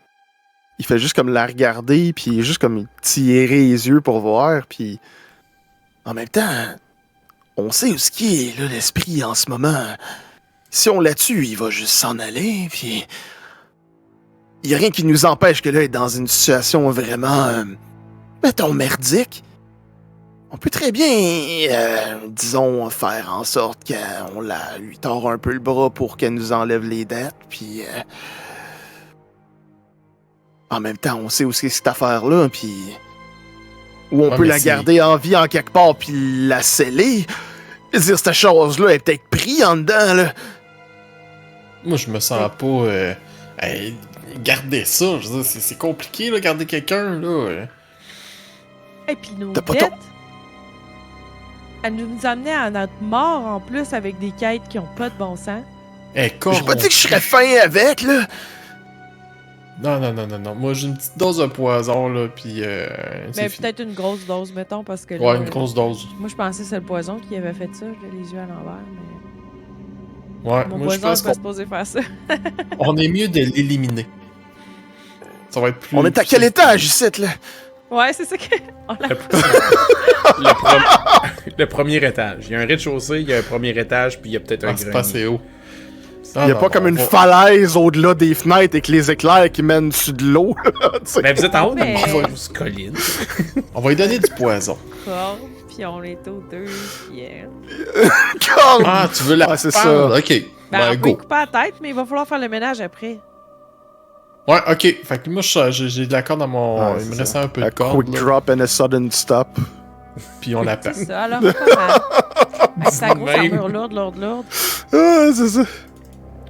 fait juste comme la regarder, puis il est juste comme tirer les yeux pour voir, puis... En même temps, on sait où ce qui est, là, l'esprit, en ce moment. Si on la tue, il va juste s'en aller, puis... Il y a rien qui nous empêche que là, être dans une situation vraiment... mettons, merdique. On peut très bien, disons, faire en sorte qu'on lui tord un peu le bras pour qu'elle nous enlève les dettes, puis... en même temps, on sait où c'est cette affaire-là, puis... Ou on Ouais, peut mais la c'est- garder en vie en quelque part, puis la sceller. Je veux dire, cette chose-là est peut-être prise en dedans, là. Moi, je me sens pas... garder ça, je veux dire, c'est compliqué, là, garder quelqu'un, là. Et puis nos T'as pas dettes, elle nous amenait à notre mort en plus avec des quêtes qui ont pas de bon sens. Elle est J'ai pas dit que je serais corrompue. fin avec, là. Non. Moi, j'ai une petite dose de poison, là, puis c'est Mais fini. peut-être une grosse dose, mettons, parce que là, Ouais, une grosse dose. moi je pensais que c'est le poison qui avait fait ça, j'ai les yeux à l'envers, mais Ouais, mon moi, je poison pense est pas supposé faire ça. qu'on est mieux de l'éliminer. Ça va être plus... On est à quel étage, ici, là? Ouais, c'est ça que... on l'a- Le premier étage. Il y a un rez-de-chaussée, il y a un premier étage, puis il y a peut-être un Ah, c'est pas grenier. assez haut. Il y a pas comme une falaise au-delà des fenêtres avec les éclairs qui mènent dessus de l'eau, tu sais. Mais vous êtes en haut Mais- d'une grosse colline. On va lui donner du poison. corde, puis on est aux deux, puis... Comme- Ah, tu veux la Ah, c'est pendre? ça. Ok, Ben, ben, on peut go. y couper la tête, mais il va falloir faire le ménage après. Ouais, ok. Fait que moi, j'ai de la corde dans mon... Ah, il me c'est reste ça. un peu A de corde, quick là, drop and a sudden stop. puis on la perd. C'est ça, alors pas mal. Avec sa grosse Même. armure lourde. Ah, c'est ça.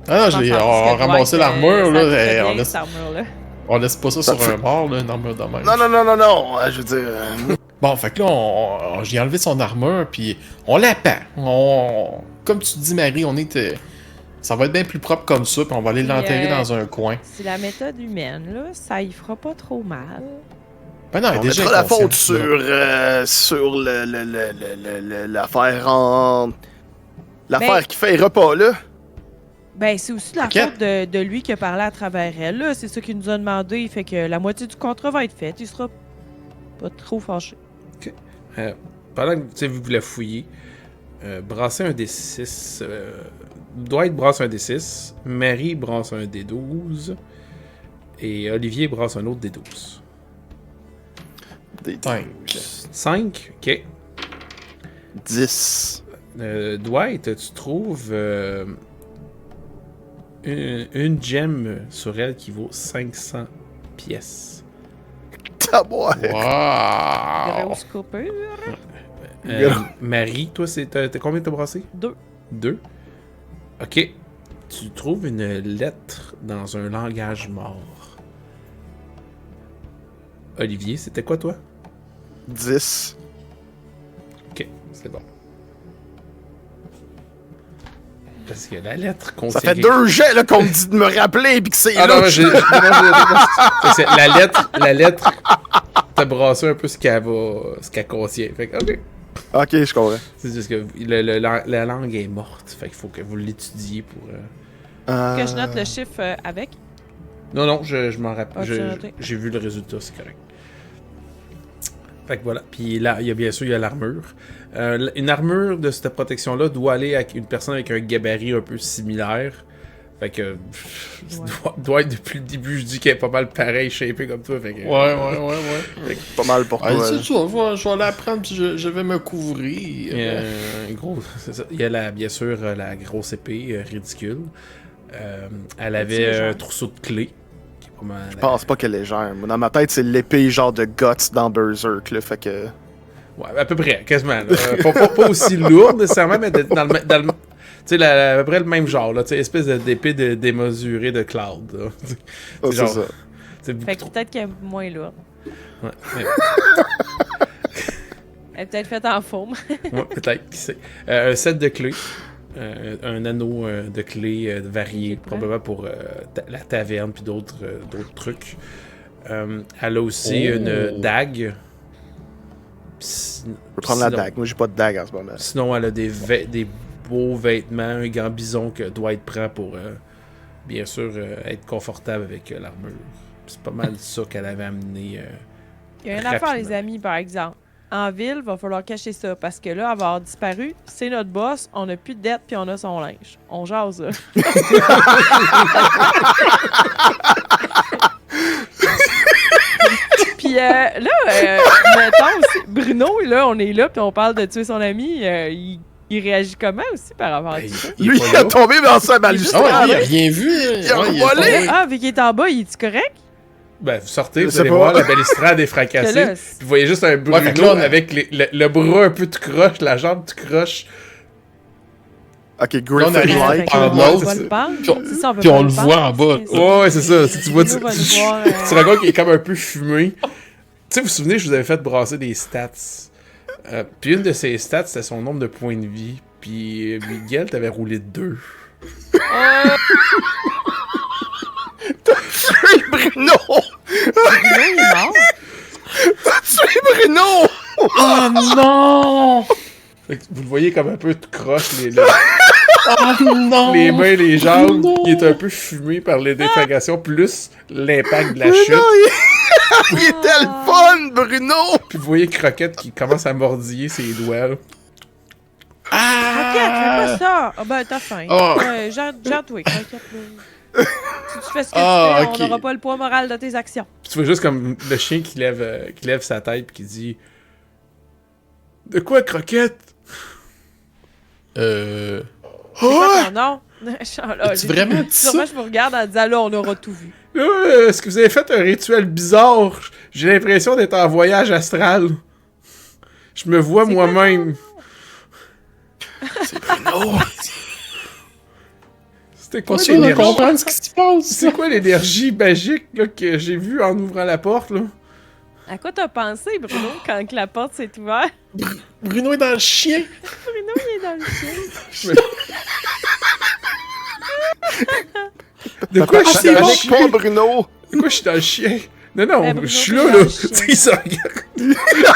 Ah non, on a ramassé l'armure, là, et on laisse, Cette armure-là. on laisse pas ça Ça sur fait- un mort, là, une armure de même. Non, je veux dire... Bon, fait que là, j'ai enlevé son armure, puis on la perd. Comme tu dis, Marie, on est Ça va être bien plus propre comme ça, puis on va aller l'enterrer dans un coin. C'est la méthode humaine, là. Ça y fera pas trop mal. Ben non, elle est On déjà mettra la inconsciente, faute là. sur l'affaire en... L'affaire qui fait pas, là. Ben, c'est aussi la T'inquiète. faute de lui qui a parlé à travers elle, là. C'est ça qu'il nous a demandé. Fait que la moitié du contrat va être faite. Il sera pas trop fâché. Pendant que tu sais, vous la fouillez, brassez un D6. Dwight brasse un D6. Marie brasse un D12. Et Olivier brasse un autre D12. Des 5, ok. 10. Dwight, tu trouves une gemme sur elle qui vaut 500 pièces. Taboire. Wow! Grosse coupure. Marie, toi, t'as combien t'as brassé? 2. 2. Ok. Tu trouves une lettre dans un langage mort. Olivier, c'était quoi, toi? 10. Ok, c'est bon. Parce que la lettre contient... Ça fait 2 jets là, qu'on me dit de me rappeler pis que c'est Ah là. non, c'est la lettre, t'as brassé un peu ce qu'elle contient. Fait que, ok. Ok, je comprends. C'est juste que la langue est morte. Fait qu'il faut que vous l'étudiez pour... Que je note le chiffre avec. Non, je m'en rappelle. Ah, tu l'as noté. J'ai vu le résultat, c'est correct. Fait que voilà. Puis là, il y a bien sûr, il y a l'armure. Une armure de cette protection-là doit aller avec une personne avec un gabarit un peu similaire. Fait que... doit être depuis le début, je dis qu'elle est pas mal pareil, shapé comme toi. Fait que, Ouais. Pas mal pour Ah, toi. c'est ça, je vais aller apprendre, puis je vais me couvrir. Gros, c'est ça. Il y a bien sûr la grosse épée ridicule. Elle avait un trousseau de clés. Qui est pas mal, Je pense pas qu'elle est légère. Moi, dans ma tête, c'est l'épée genre de Guts dans Berserk, là. Fait que. Ouais, à peu près, quasiment. Pas aussi lourde nécessairement, mais dans le tu sais, à peu près le même genre, là, tu sais, espèce d'épée démesurée de Cloud. Là. Oh, c'est genre- ça. C'est beaucoup Fait que trop. peut-être qu'elle est moins lourde. Ouais, Elle est peut-être faite en forme. ouais, peut-être, qui sait. Un set de clés. Un anneau de clés variés, probablement pour la taverne puis d'autres trucs. Elle a aussi une dague. Je peux prendre la dague. Moi, j'ai pas de dague en ce moment. Sinon, elle a des beaux vêtements, un gambison que Dwight prend pour, bien sûr, être confortable avec l'armure. C'est pas mal ça qu'elle avait amené. Il y a une affaire, rapidement. les amis, par exemple. En ville, va falloir cacher ça parce que là, elle va avoir disparu. C'est notre boss, on a plus de dette puis on a son linge. On jase, là. Puis là, mettons aussi, Bruno, là, on est là puis on parle de tuer son ami. Il réagit comment aussi par rapport à Ben, ça? il est Lui, pas il a là. tombé dans sa Ah balustrade. ouais, il a rien vu. Il a Ouais, volé. tombé. Ah, vu qu'il est en bas, il est-tu correct? Ben, vous sortez, Je vous sais allez pas. voir, la balustrade est Que fracassée. là, Puis vous voyez juste un Bruno fait que là, on a- avec le bras un peu tout croche, la jambe tout croche. Ok, Là, on Griffin arrive Light. fait que en on l'autre, va c'est le prendre. Puis on- C'est ça, on veut puis pas on le voit en bas. c'est ça. Ouais, c'est ça. Si tu vois, Bruno va nous tu voir, te rends compte qu'il est comme un peu fumé. Tu sais, vous vous souvenez, je vous avais fait brasser des stats. Puis une de ces stats, c'était son nombre de points de vie. Puis Miguel, t'avais roulé 2. Tué Bruno! Bruno, il est mort. Tué Bruno! Oh non! Fait que vous le voyez comme un peu tout croche, Oh non! les mains, les jambes. Non. Il est un peu fumé par les déflagrations, plus l'impact de la Mais chute. non, il était le fun, Bruno! Puis vous voyez Croquette qui commence à mordiller ses doigts. Là. Ah! Croquette, fais pas ça! Ah ben, t'as faim. Oh. Gère-toi, Croquette. Là. Si tu fais ce que Ah, tu fais, ok. on n'aura pas le poids moral de tes actions. Puis tu vois juste comme le chien qui lève sa tête puis qui dit De quoi, Croquette? C'est quoi ton nom? As-tu vraiment dit ça? Sûrement, je me regarde en disant, là, on aura tout vu. Là, est-ce que vous avez fait un rituel bizarre? J'ai l'impression d'être en voyage astral. Je me vois C'est quoi moi-même. C'est Bruno! C'était quoi Pas sûr de l'énergie? comprendre ce qui se passe. C'est quoi l'énergie magique là, que j'ai vue en ouvrant la porte? Là? À quoi t'as pensé, Bruno, quand que la porte s'est ouverte? Bruno est dans le chien. Bruno, il est dans le ciel. De quoi je suis dans le Panique chien? pas, Bruno! De quoi je suis dans le chien? Non, non, Bruno, je suis t'es là, dans là. le chien. Tu sais, il se regarde.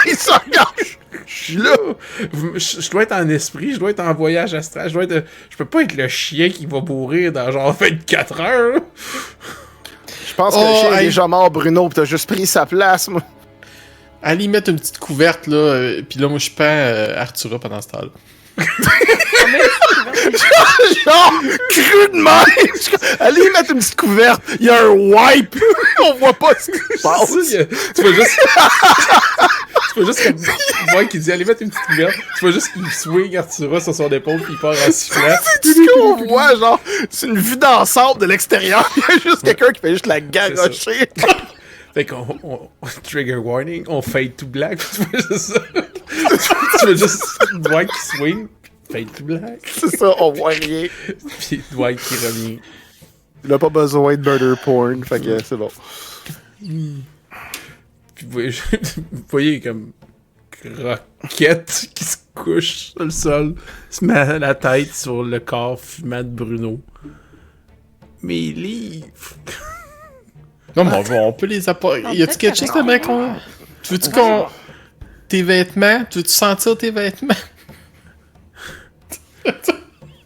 Il se regarde! Je suis là! Je dois être en esprit, je dois être en voyage astral, je peux pas être le chien qui va mourir dans genre 24 heures. Là. Je pense que le chien est déjà mort, Bruno, pis t'as juste pris sa place, moi. Allez y mettre une petite couverte, là, pis là, moi, je pends Artura pendant ce temps-là. Genre, cru de même! Allez y mettre une petite couverte, il y a un wipe! On voit pas ce qui se passe! Tu vas juste. Tu vas juste comme. Moi qui dit allez mettre une petite couverte. Tu vas juste qu'il swing Artura sur son épaule puis il part en sifflant. C'est ce qu'on voit, genre, c'est une vue d'ensemble de l'extérieur. Il y a juste quelqu'un qui fait juste la garrocher. Fait qu'on. Trigger warning, on fade to black. Tu vois juste ça. Tu veux juste Dwight qui swing, fade to black. C'est ça, on voit rien. Puis Dwight qui revient. Il a pas besoin de murder porn, fait que c'est bon. Puis vous voyez comme Roquette qui se couche sur le sol, se met la tête sur le corps fumant de Bruno. Mes livres! Non, mais on peut les apporter. Y a-tu quelque chose de bien qu'on. Tu veux-tu qu'on. Tes vêtements? Tu veux-tu sentir tes vêtements?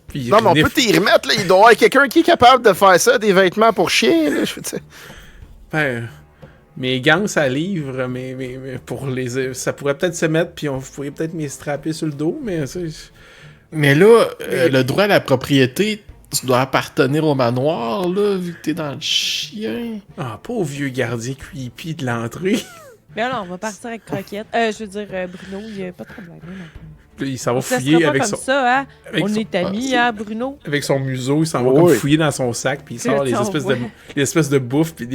Puis Non, mais on peut t'y remettre, là. Il doit y avoir quelqu'un qui est capable de faire ça, des vêtements pour chien, là. Je veux dire. Ben, mes gants à livre, mais pour les. Ça pourrait peut-être se mettre, puis on pourrait peut-être m'y strapper sur le dos, mais ça. Mais là, le droit à la propriété, tu dois appartenir au manoir, là, vu que t'es dans le chien. Ah, pas au vieux gardien creepy de l'entrée. Mais alors, on va partir avec Croquette. Je veux dire, Bruno, il n'y a pas de problème. Puis il s'en va On se laissera fouiller pas avec comme son. ça, hein? avec On son- est amis, hein, Bruno? Avec son museau, il s'en va Oui. comme fouiller dans son sac, puis il sort les Attends, espèces, ouais. les espèces de bouffe, puis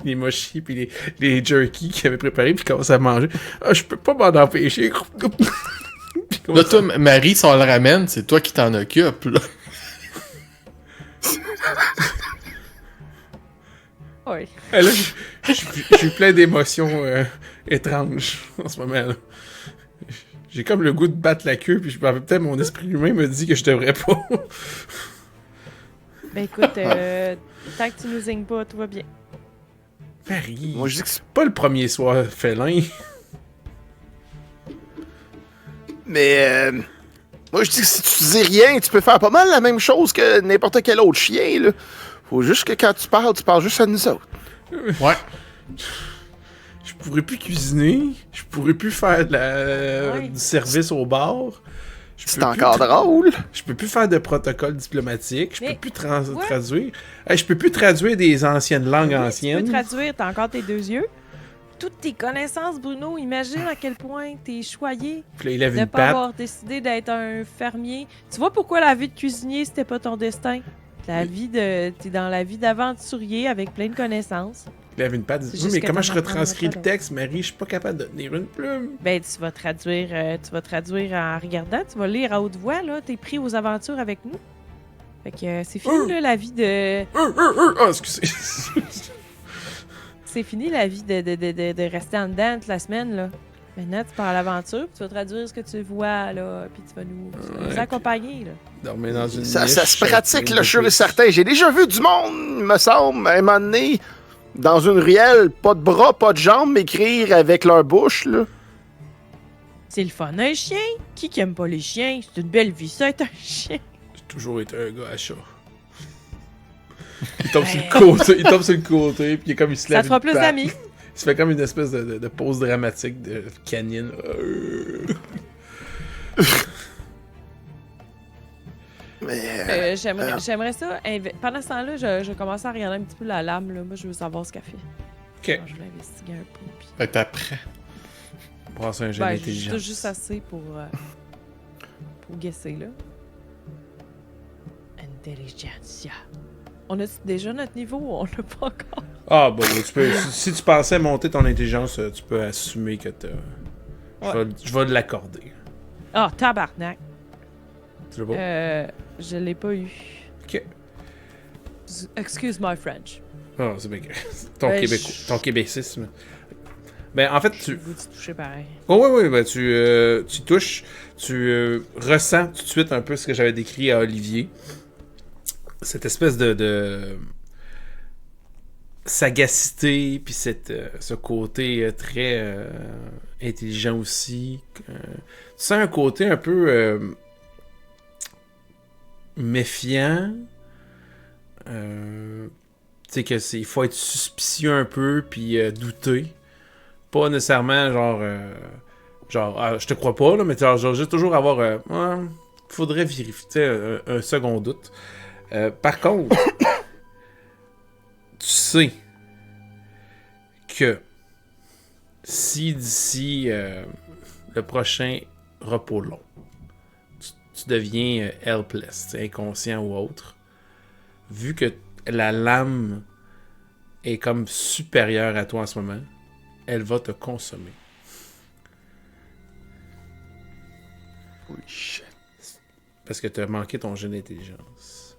les mochis, puis les jerky qu'il avait préparés, puis il commence à manger. Ah, je peux pas m'en empêcher. Puis Là, toi, Marie, si on le ramène, c'est toi qui t'en occupes, là. Oui. Là, j'ai plein d'émotions étranges en ce moment-là. J'ai comme le goût de battre la queue, puis peut-être mon esprit humain me dit que je devrais pas. Ben écoute, tant que tu nous zignes pas, tout va bien. Marie, Moi, je dis que c'est. pas le premier soir félin. Mais. Moi, je dis que si tu dis rien, tu peux faire pas mal la même chose que n'importe quel autre chien, là. Faut juste que quand tu parles juste à nous autres. Ouais. Je pourrais plus cuisiner, je pourrais plus faire Ouais. du service au bar. C'est encore drôle. Je peux plus faire de protocole diplomatique, je Mais- peux plus Ouais. traduire. Je peux plus traduire des anciennes langues Tu anciennes. peux traduire, t'as encore tes deux yeux. Toutes tes connaissances, Bruno, imagine à quel point t'es choyé Puis là, il lève de une pas patte. avoir décidé d'être un fermier. Tu vois pourquoi la vie de cuisinier, c'était pas ton destin? T'es dans la vie d'aventurier avec plein de connaissances. Il lève une patte. C'est Oui, juste mais que comment t'en je apprendras retranscris pas le texte, Marie? Je suis pas capable de tenir une plume. Ben, tu vas traduire en regardant, tu vas lire à haute voix, là. T'es pris aux aventures avec nous. Fait que c'est fini, là, la vie de... Ah, excusez. C'est fini, la vie de rester en dedans toute la semaine, là. Maintenant, tu pars à l'aventure, puis tu vas traduire ce que tu vois, là, puis tu vas nous Ouais, accompagner, là. Dormir dans une Ça niche, se pratique, avec là, je suis des- certain. J'ai déjà vu du monde, me semble, à un moment donné, dans une ruelle, pas de bras, pas de jambes, m'écrire avec leur bouche, là. C'est le fun, un chien? Qui aime pas les chiens? C'est une belle vie, ça, être un chien. J'ai toujours été un gars à chat. Il tombe sur le côté, puis il est comme il se lève Ça te fera une plus patte. d'amis. Il se fait comme une espèce de pause dramatique de canine. Mais. J'aimerais ça. Pendant ce temps-là, je commence à regarder un petit peu la lame, là. Moi, je veux savoir ce qu'elle fait. Ok. Alors, je vais investiguer un peu, puis... Fait que t'apprends. Brasse un jeu Ben, d'intelligence. juste assez pour guesser, là. Intelligentsia. On a déjà notre niveau ou on l'a pas encore? Ah, bon, si tu pensais monter ton intelligence, tu peux assumer que t'as. Je vais l'accorder. Ah, tabarnak! Tu veux pas? Je l'ai pas eu. Ok. Excuse my French. Ah, c'est bien. Ton Ben, ton québécisme. Ben, en fait, J'ai tu. le goût de toucher pareil. Oh, oui, ben, tu touches, tu ressens tout de suite un peu ce que j'avais décrit à Olivier. Cette espèce sagacité, puis ce côté très intelligent aussi. Tu sens un côté un peu méfiant. Tu sais il faut être suspicieux un peu, puis douter. Pas nécessairement je te crois pas, là, mais genre juste toujours avoir faudrait vérifier, un second doute. Par contre, tu sais que si d'ici le prochain repos long, tu deviens helpless, inconscient ou autre, vu que la lame est comme supérieure à toi en ce moment, elle va te consommer. Holy shit. Parce que tu as manqué ton jet d'intelligence.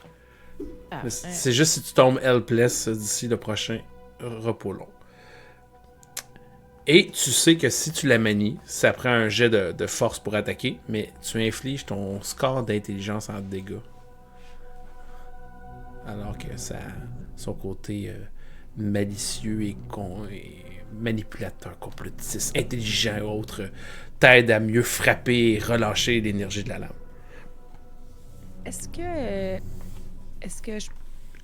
Ah, Mais c'est juste si tu tombes helpless d'ici le prochain repos long. Et tu sais que si tu la manies, ça prend un jet de force pour attaquer, mais tu infliges ton score d'intelligence en dégâts. Alors que son côté malicieux et manipulateur, complotiste, intelligent et autres t'aide à mieux frapper et relâcher l'énergie de la lame. Est-ce que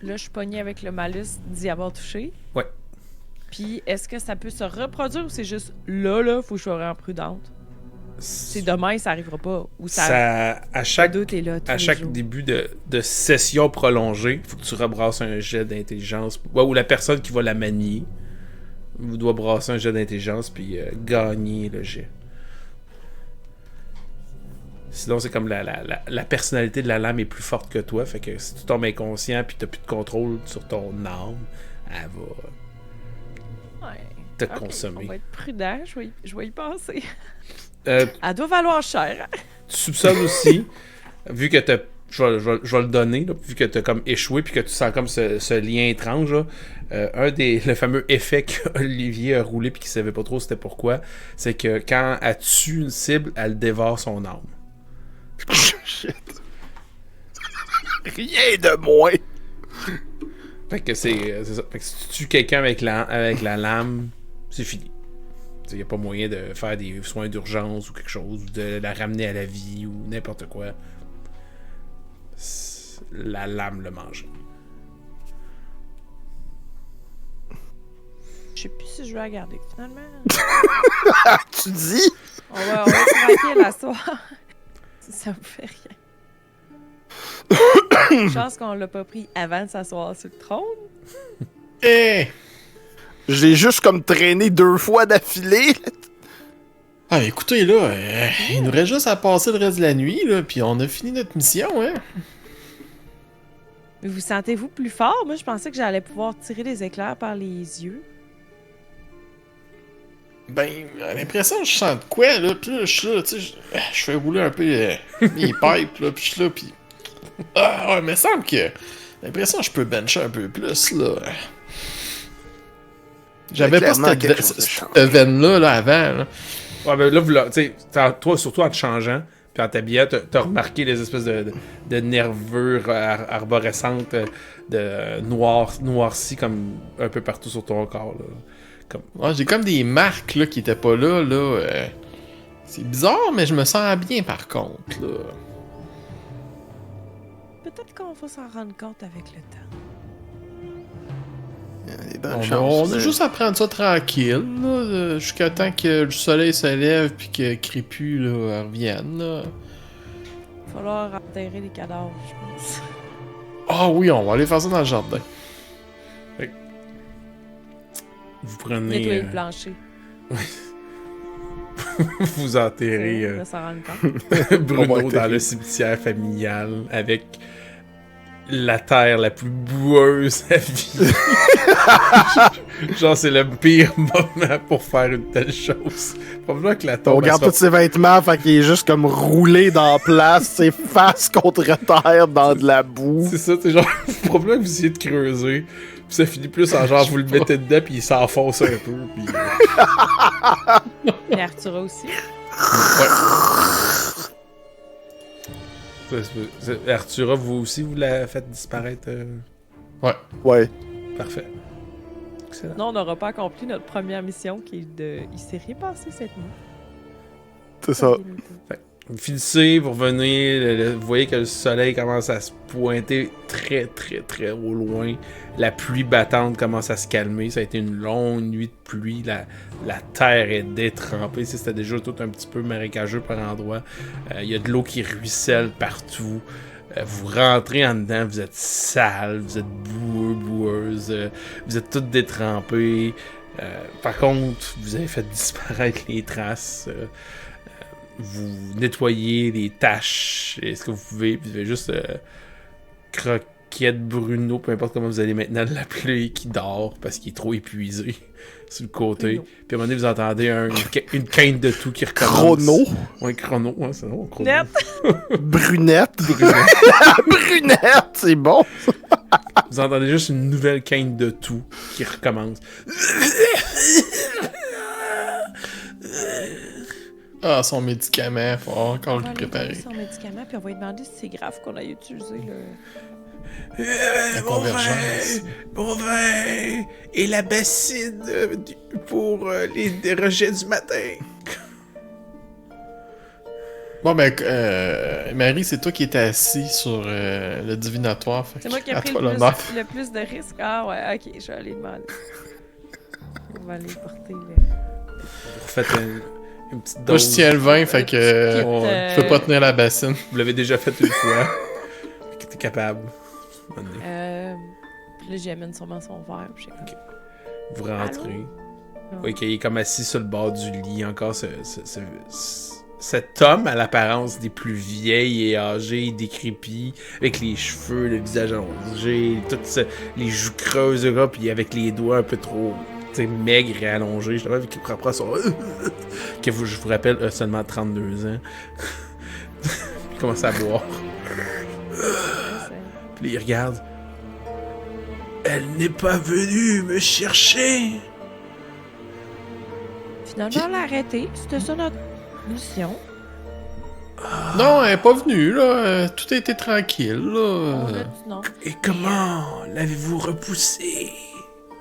je suis pognée avec le malus d'y avoir touché? Ouais. Puis est-ce que ça peut se reproduire ou c'est juste là, faut que je sois vraiment prudente? C'est demain, ça arrivera pas. Ou à chaque doute est là tous à les chaque jours. début de session prolongée, il faut que tu rebrasses un jet d'intelligence. Ouais, ou la personne qui va la manier doit brasser un jet d'intelligence puis gagner le jet. Sinon, c'est comme la personnalité de la lame est plus forte que toi. Fait que si tu tombes inconscient puis t'as plus de contrôle sur ton arme, elle va te consommer. On va être prudent, je vais y penser. Elle doit valoir cher. Tu soupçonnes aussi, vu que t'as. Je vais le donner, là, vu que t'as comme échoué puis que tu sens comme ce lien étrange, là, le fameux effet qu'Olivier a roulé puis qu'il savait pas trop c'était pourquoi, c'est que quand elle tue une cible, elle dévore son âme. Shit. Rien de moins. Fait que c'est ça. Fait que si tu tues quelqu'un avec la lame, c'est fini. Il n'y a pas moyen de faire des soins d'urgence ou quelque chose, ou de la ramener à la vie ou n'importe quoi. La lame le mange. Je sais plus si je vais la garder, finalement. Tu dis? On va craquer la soir. Ça me fait rien. Chance qu'on l'a pas pris avant de s'asseoir sur le trône. Je l'ai juste comme traîné 2 fois d'affilée. Ah, écoutez, là, il nous reste juste à passer le reste de la nuit, là, puis on a fini notre mission, hein. Mais vous sentez-vous plus fort? Moi, je pensais que j'allais pouvoir tirer des éclairs par les yeux. Ben, j'ai l'impression que je sens de quoi, là, pis là, je suis là, tu sais, je fais rouler un peu les pipes, là, pis je suis là, pis... Ah, ouais, mais il me semble que... J'ai l'impression que je peux bencher un peu plus, là. J'avais pas cette veine-là, là, avant, là. Ouais, ben là, tu sais, toi, surtout en te changeant, puis en t'habillant, t'as remarqué les espèces de nervures arborescentes, de noircies comme un peu partout sur ton corps, là. Ouais, j'ai comme des marques là, qui étaient pas là. C'est bizarre, mais je me sens bien par contre. Là. Peut-être qu'on va s'en rendre compte avec le temps. On a juste à prendre ça tranquille, là, jusqu'à temps que le soleil se lève puis que Crépus là, revienne. Là. Il va falloir enterrer les cadavres, je pense. Ah oui, on va aller faire ça dans le jardin. Vous prenez... Nettoyer le plancher. Vous enterrez On va s'en rendre compte. Bruno dans le cimetière familial avec la terre la plus boueuse à vie. Genre, c'est le pire moment pour faire une telle chose. Probablement que la tombe... On regarde tous ses vêtements, fait qu'il est juste comme roulé dans la place, ses faces contre terre dans de la boue. C'est ça, c'est genre, probablement que vous essayez de creuser, puis ça finit plus en genre, vous le mettez dedans, puis il s'enfonce un peu, puis... Et Arthur aussi. Ouais. Arthura, vous aussi, vous la faites disparaître? Ouais. Ouais. Parfait. Excellent. Non, on n'aura pas accompli notre première mission qui est de. Il s'est rien passé cette nuit. C'est ça. Vous finissez, vous revenez, vous voyez que le soleil commence à se pointer très très très au loin. La pluie battante commence à se calmer. Ça a été une longue nuit de pluie. La terre est détrempée. C'était déjà tout un petit peu marécageux par endroits. Il y a de l'eau qui ruisselle partout. Vous rentrez en dedans, vous êtes sale, vous êtes boueuse, vous êtes toutes détrempées. Par contre, vous avez fait disparaître les traces. Vous nettoyez les taches, est-ce que vous pouvez, puis vous avez juste Croquette Bruno, peu importe comment vous allez maintenant l'appeler, qui dort parce qu'il est trop épuisé sur le côté. Bruno. Puis à un moment donné, vous entendez une quinte de tout qui recommence. Chrono. Ouais, chrono, ouais, c'est bon, chrono. Net! Brunette. Brunette, c'est bon. Vous entendez juste une nouvelle quinte de tout qui recommence. Ah, son médicament, faut encore On le va aller préparer. prendre son médicament, puis on va lui demander si c'est grave qu'on aille utiliser le. La convergence. Mon vin et la bassine pour les rejets du matin. Bon, ben, Marie, c'est toi qui étais assis sur le divinatoire. Fait C'est moi qui ai à pris toi le l'honneur. plus de risques. Ah ouais, ok, je vais aller demander. On va aller porter le. Vous refaites une petite dose. Moi, je tiens le vin, fait que Ouais. je peux pas tenir la bassine. Vous l'avez déjà fait une fois. Fait que t'es capable. Puis là, j'y amène sûrement son verre. Puis j'ai comme, Vous rentrez. Allô? Vous voyez qu'il est comme assis sur le bord du lit. Encore cet homme à l'apparence des plus vieilles et âgées, décrépit, avec les cheveux, le visage allongé, les joues creuses, là, puis avec les doigts un peu trop maigres et allongés, justement, avec propre son... que je vous rappelle, a seulement 32 ans. Il commence à boire. Puis il regarde. Elle n'est pas venue me chercher. Finalement, on l'a arrêté. C'était ça notre mission. Non, elle est pas venue, là. Tout a été tranquille, On a là. dit non. Et comment l'avez-vous repoussée,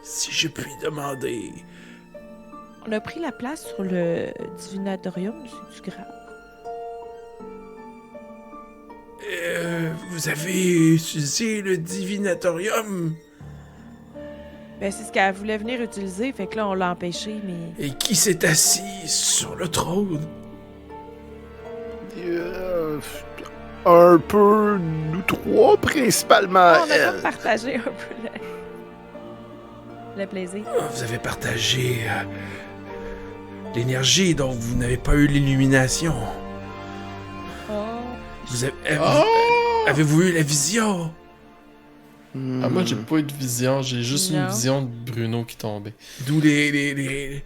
si je puis demander? On a pris la place sur le divinatorium. C'est du grave. Vous avez utilisé le divinatorium? Ben, c'est ce qu'elle voulait venir utiliser. Fait que là, on l'a empêché, mais. Et qui s'est assis sur le trône? Un peu nous trois, principalement on a elle. comme partagé un peu le plaisir. Vous avez partagé l'énergie, donc vous n'avez pas eu l'illumination. Oh. Vous avez, Oh! avez-vous eu la vision? Ah, moi, j'ai pas eu de vision. J'ai juste une Non. vision de Bruno qui tombait. D'où les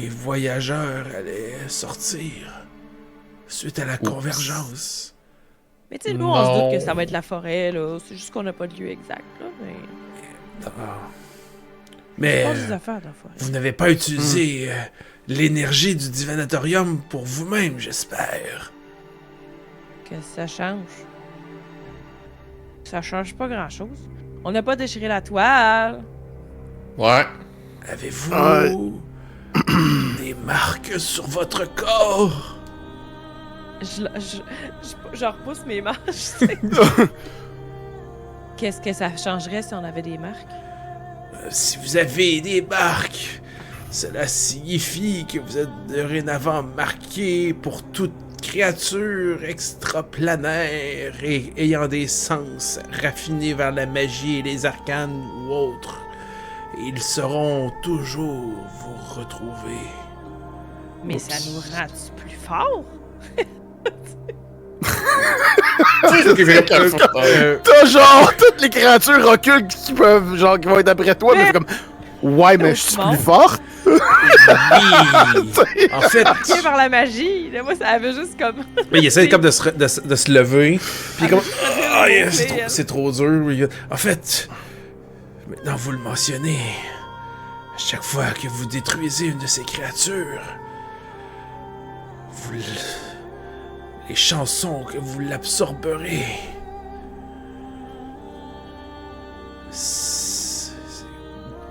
voyageurs allaient sortir suite à la convergence. Mais tu sais, nous, on se doute Non. que ça va être la forêt, là. C'est juste qu'on n'a pas de lieu exact, là. Mais. Mais Pas des affaires de la forêt. vous n'avez pas utilisé l'énergie du divinatorium pour vous-même, j'espère. Que ça change. Ça change pas grand-chose. On n'a pas déchiré la toile. Ouais. Avez-vous des marques sur votre corps? Je repousse mes marches, tu sais. Qu'est-ce que ça changerait si on avait des marques? Si vous avez des marques, cela signifie que vous êtes dorénavant marqué pour toute créature extraplanaire et ayant des sens raffinés vers la magie et les arcanes ou autres. Et ils sauront toujours vous retrouver. Mais ça nous rend plus fort? T'as genre toutes les créatures occultes qui peuvent, genre, qui vont être après toi, mais c'est comme. Ouais, mais je suis plus forte. Oui! En fait, Pied par la magie! Là, moi, ça avait juste comme. il essaie comme de se lever. Puis comme. Ah, c'est c'est trop dur. En fait, maintenant vous le mentionnez. À chaque fois que vous détruisez une de ces créatures, les chansons que vous l'absorberez.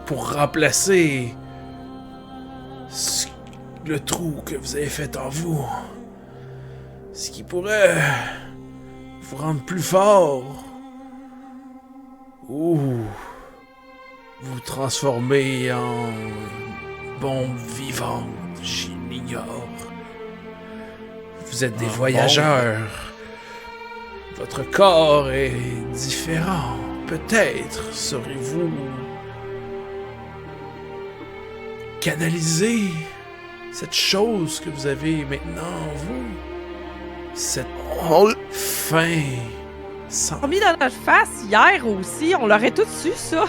pour remplacer le trou que vous avez fait en vous. Ce qui pourrait vous rendre plus fort. Ou vous transformer en bombe vivante, je l'ignore. Vous êtes des voyageurs. Votre corps est différent. Peut-être saurez-vous canaliser cette chose que vous avez maintenant en vous. Cette fin sans... On mis dans notre face hier aussi, on l'aurait tous su, ça.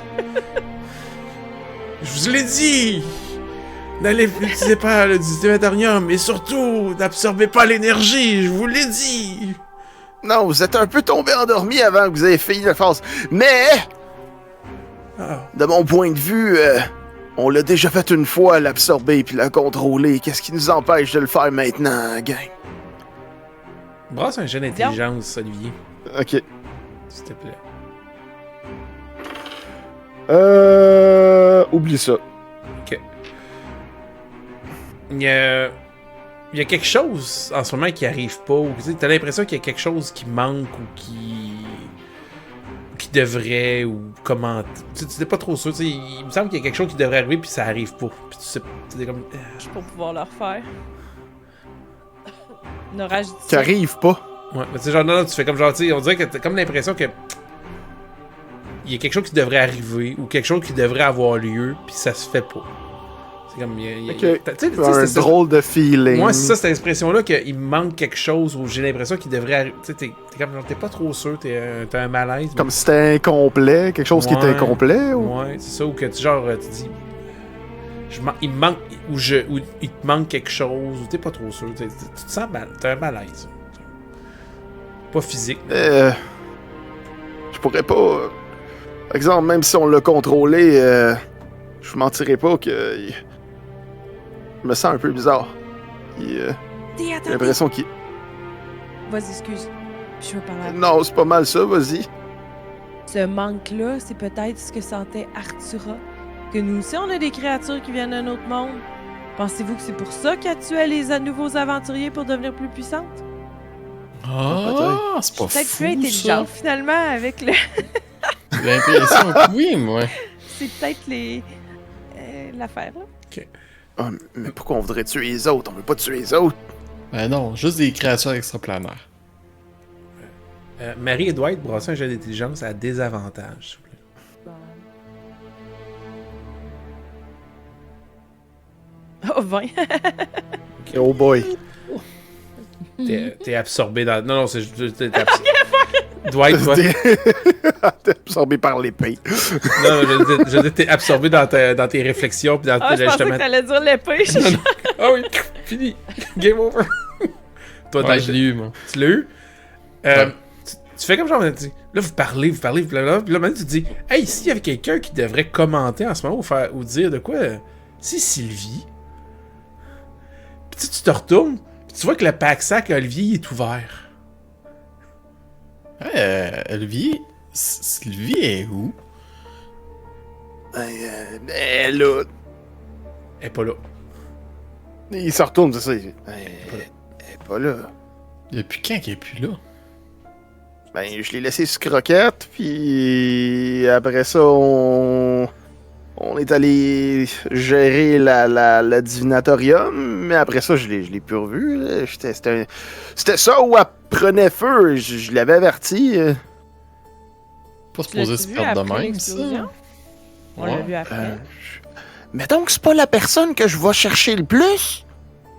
Je vous l'ai dit! N'utilisez pas le divinatorium et surtout, n'absorbez pas l'énergie, je vous l'ai dit! Non, vous êtes un peu tombé endormi avant que vous ayez fini la phase. Mais, de mon point de vue, on l'a déjà fait une fois, l'absorber puis la contrôler. Qu'est-ce qui nous empêche de le faire maintenant, gang? Brasse un jeu d'intelligence, Olivier. Ok. S'il te plaît. Oublie ça. Ok. Il y a quelque chose en ce moment qui arrive pas, ou t'as l'impression qu'il y a quelque chose qui manque ou qui devrait, ou comment. Tu n'es pas trop sûr. Il me semble qu'il y a quelque chose qui devrait arriver puis ça arrive pas. Puis tu sais, t'es comme. Je peux pouvoir le refaire. Norage dit Qui ça. arrive pas. Ouais, mais tu sais, genre, non, tu fais comme genre, tu sais, on dirait que t'as comme l'impression que. Il y a quelque chose qui devrait arriver, ou quelque chose qui devrait avoir lieu, puis ça se fait pas. C'est comme. Ok. Tu sais, Un drôle de feeling. moi, c'est ça, cette expression-là, qu'il me manque quelque chose, ou j'ai l'impression qu'il devrait arriver. Tu sais, t'es comme genre, t'es pas trop sûr, t'as un malaise. Comme si c'était incomplet, quelque chose qui est Ouais. incomplet. Ou... Ouais, c'est ça, ou que tu genre, tu dis. Il me manque. Ou il te manque quelque chose, ou t'es pas trop sûr. Tu te sens mal. T'as un malaise. Pas physique. Je pourrais pas. Par exemple, même si on l'a contrôlé, je vous mentirais pas que. Je me sens un peu bizarre. J'ai Attends. l'impression qu'il. Vas-y, excuse. Je veux parler. Non, c'est pas mal ça, vas-y. Ce manque-là, c'est peut-être ce que sentait Artura. Que nous aussi, on a des créatures qui viennent d'un autre monde. Pensez-vous que c'est pour ça qu'elle tuait les nouveaux aventuriers pour devenir plus puissante? Ah, c'est pas Peut-être fou, plus ça. intelligente, finalement, avec le... J'ai l'impression que oui, moi. C'est peut-être l'affaire, là. Ah, mais pourquoi on voudrait tuer les autres? On veut pas tuer les autres. Ben non, juste des créatures extraplanaires. Marie et Dwight, brasser un jeu d'intelligence à désavantage, s'il vous plaît. Oh, 20. Oh boy. T'es absorbé dans... Non, c'est... Dwight, toi... T'es absorbé par l'épée. Non, je dis t'es absorbé dans tes réflexions puis dans Ah, je pensais que t'allais dire l'épée. Ah oui, fini. Game over. Toi, Ouais, je l'ai eu, moi. tu l'as eu? Ouais. Tu fais comme genre, là, vous parlez, puis là, maintenant, tu te dis, hey, s'il y avait quelqu'un qui devrait commenter en ce moment ou dire de quoi, c'est Sylvie. Puis tu te retournes, puis tu vois que le pack-sac à Olivier il est ouvert. Olivier, Sylvie est où? Là, Elle est pas là. il se retourne, c'est ça. Elle est pas là. Depuis quand qu'elle est plus là? Ben, je l'ai laissé sur croquette, puis après ça, on est allé gérer le divinatorium, mais après ça, je l'ai plus revu. Là. C'était ça où elle prenait feu, je l'avais averti. Pas supposé se perdre de même, ça? On l'a vu après. Mais donc, c'est pas la personne que je vais chercher le plus?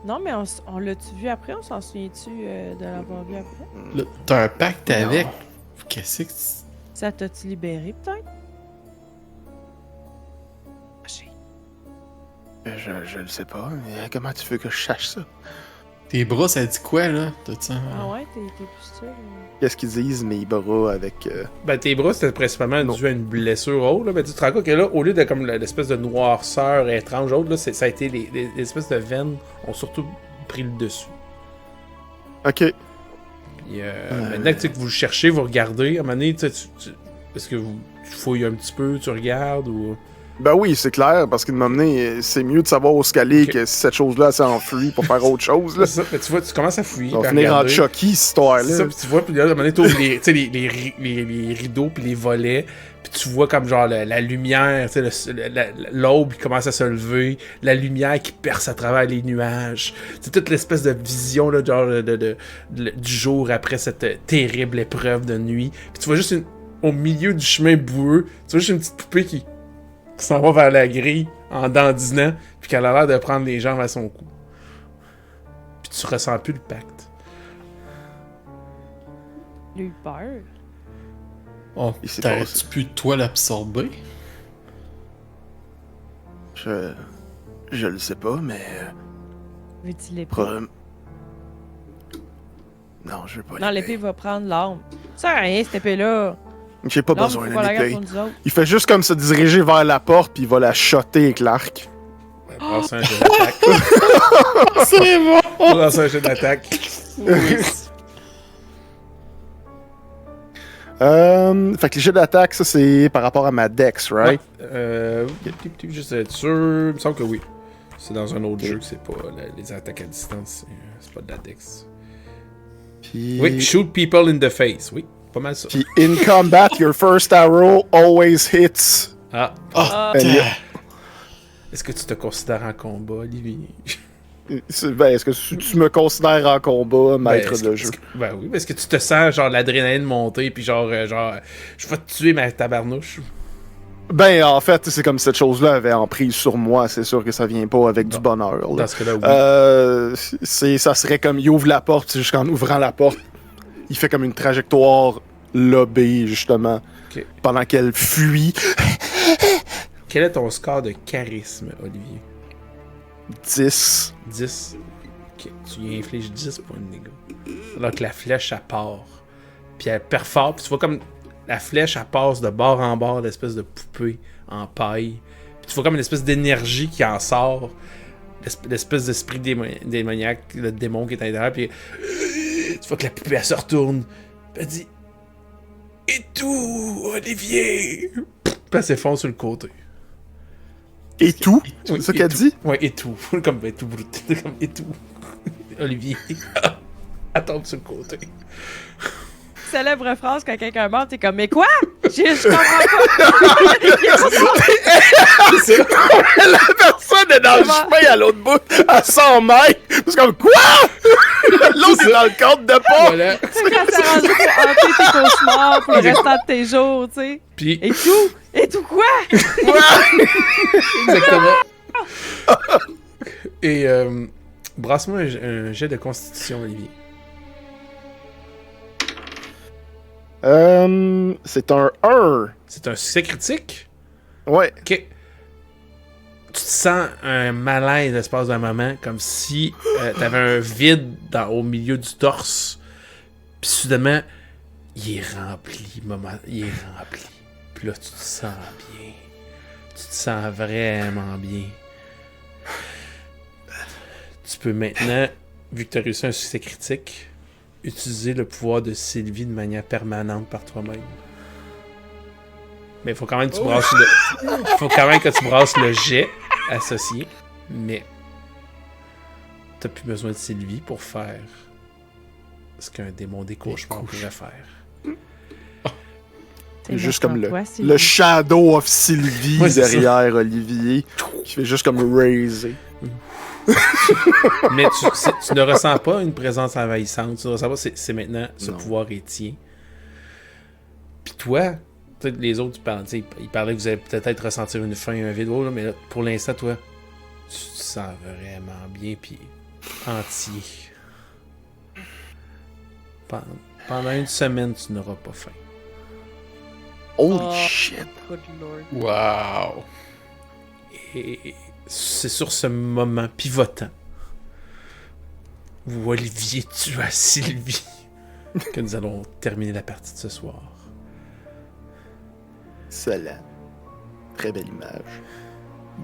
Non, mais on l'a-tu vu après? On s'en souvient-tu de l'avoir vu après? Là, t'as un pacte avec. Qu'est-ce que c'est? Ça t'a-tu libéré, peut-être? Je le sais pas, mais comment tu veux que je sache ça? Tes bras, ça dit quoi, là? T'as-tu un- Ah ouais, t'es plus sûr? Qu'est-ce qu'ils disent, mes bras avec... Ben, tes bras, c'était principalement dû à une blessure haute, là. Ben, tu te rends compte que là, au lieu de comme l'espèce de noirceur étrange haute, là, ça a été les espèces de veines ont surtout pris le dessus. Ok. Puis, maintenant que vous le cherchez, vous regardez, à un moment donné, est-ce que tu fouilles un petit peu, tu regardes, ou... Ben oui, c'est clair, parce qu'il m'a mené, c'est mieux de savoir où se caler que si cette chose-là s'enfuit pour faire autre chose. Là. C'est ça, mais tu vois, tu commences à fouiller. Ça va puis à finir en regarder. Chucky, cette histoire-là. C'est ça, puis tu vois, puis là, à un moment donné, t'ouvres les, tu sais, les rideaux puis les volets, puis tu vois comme genre la lumière, tu sais, l'aube qui commence à se lever, la lumière qui perce à travers les nuages. C'est toute l'espèce de vision là, genre du jour après cette terrible épreuve de nuit. Puis tu vois juste au milieu du chemin boueux, tu vois juste une petite poupée qui s'en va vers la grille en dandinant, puis qu'elle a l'air de prendre les jambes à son cou. Puis tu ressens plus le pacte. Il a eu peur. Oh, Il s'est t'aurais-tu passé. pu, toi, l'absorber? Je le sais pas, mais... Veux-tu l'épée? Non, je veux pas Non, l'épée va prendre l'arme. Ça sert à rien, cette épée-là. J'ai pas L'arme, besoin faut d'une qu'on la garde épée. pour nous autres. Il fait juste comme se diriger vers la porte, puis il va la shotter avec l'arc. Ouais, brasse un jeu d'attaque. C'est bon! Brasse un jeu d'attaque. Fait que les jets d'attaque, ça c'est par rapport à ma dex, right? Juste être sûr. Il me semble que oui. C'est dans un autre jeu que c'est pas les attaques à distance. C'est pas de la dex. Puis... Oui, shoot people in the face. Oui, pas mal ça. Puis in combat, your first arrow always hits. Ah, Oh, And you- est-ce que tu te considères en combat, Olivier? Est-ce que tu me considères en combat, maître est-ce de que- jeu? Ben oui, parce que tu te sens genre l'adrénaline monter, puis genre, je vais te tuer, ma tabarnouche. Ben, en fait, c'est comme si cette chose-là avait emprise sur moi. C'est sûr que ça vient pas avec du bonheur. Là. Dans ce cas-là, oui. Ça serait comme il ouvre la porte, c'est jusqu'en ouvrant la porte, il fait comme une trajectoire lobée, justement, Ok. pendant qu'elle fuit. Quel est ton score de charisme, Olivier? 10. 10. Ok, tu y infliges 10 points de dégâts. Alors que la flèche, elle part. Puis elle perfore, puis tu vois comme la flèche, elle passe de bord en bord, l'espèce de poupée en paille. Puis tu vois comme une espèce d'énergie qui en sort. L'espèce d'esprit démoniaque, le démon qui est à l'intérieur. Puis tu vois que la poupée, elle se retourne. Puis elle dit: Et tout, Olivier! Puis elle s'effondre sur le côté. Et tout? Oui, C'est ça et qu'elle tout. dit? Ouais, et tout. Comme et tout brut. Comme et tout. Olivier. Elle tombe sur le côté. Célèbre phrase quand quelqu'un meurt, t'es comme, mais quoi? Je comprends pas. La personne est dans le Comment? chemin à l'autre bout, à 100 mètres. C'est comme quoi? L'autre est dans le cadre de pas. Voilà. C'est quand t'es rendu pour hanter tes cauchemars pour le restant de tes jours, tu sais. Puis, Et tout? Et tout quoi? exactement. Et, brasse-moi un jet de constitution, Olivier. C'est un 1. C'est un succès critique. Ouais. Ok. Tu te sens un malaise l'espace d'un moment, comme si t'avais un vide au milieu du torse. Puis soudainement, il est rempli, maman. Il est rempli. Puis là, tu te sens bien. Tu te sens vraiment bien. Tu peux maintenant, vu que tu as réussi un succès critique, utiliser le pouvoir de Sylvie de manière permanente par toi-même. Mais il faut quand même que tu brasses faut quand même que tu brasses le jet associé. Mais t'as plus besoin de Sylvie pour faire ce qu'un démon des cauchemars pourrait faire. C'est juste comme Toi, le shadow of Sylvie Ouais, c'est ça. derrière Olivier, qui fait juste comme raiser. Mais tu ne ressens pas une présence envahissante. Tu ne ressens pas, c'est maintenant, ce Non. pouvoir est tien. Puis toi, peut-être les autres, ils parlaient que vous allez peut-être ressentir une faim, un vide, là, mais là, pour l'instant, toi, tu te sens vraiment bien, puis entier. Pendant une semaine, tu n'auras pas faim. Holy Oh. shit. Good lord. Wow! Et c'est sur ce moment pivotant où Olivier tue à Sylvie que nous allons terminer la partie de ce soir. Excellent. Très belle image.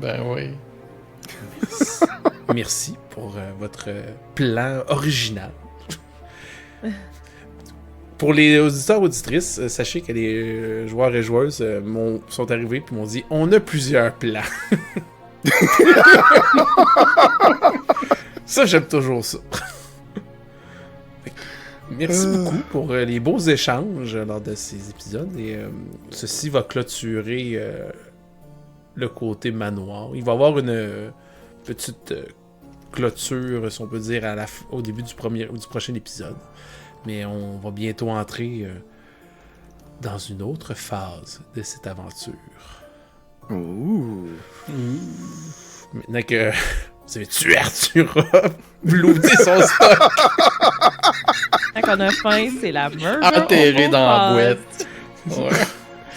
Ben oui. Merci pour votre plan original. Pour les auditeurs auditrices, sachez que les joueurs et joueuses sont arrivés et m'ont dit on a plusieurs plans. Ça, j'aime toujours ça. Merci beaucoup pour les beaux échanges lors de ces épisodes. Et ceci va clôturer le côté manoir. Il va y avoir une petite clôture, si on peut dire, au début du prochain épisode. Mais on va bientôt entrer dans une autre phase de cette aventure. Ouh. Maintenant que vous avez tué Arthur, vous lootez son stock. Quand on a faim, c'est la meurtre. Enterré dans la boîte. Ouais.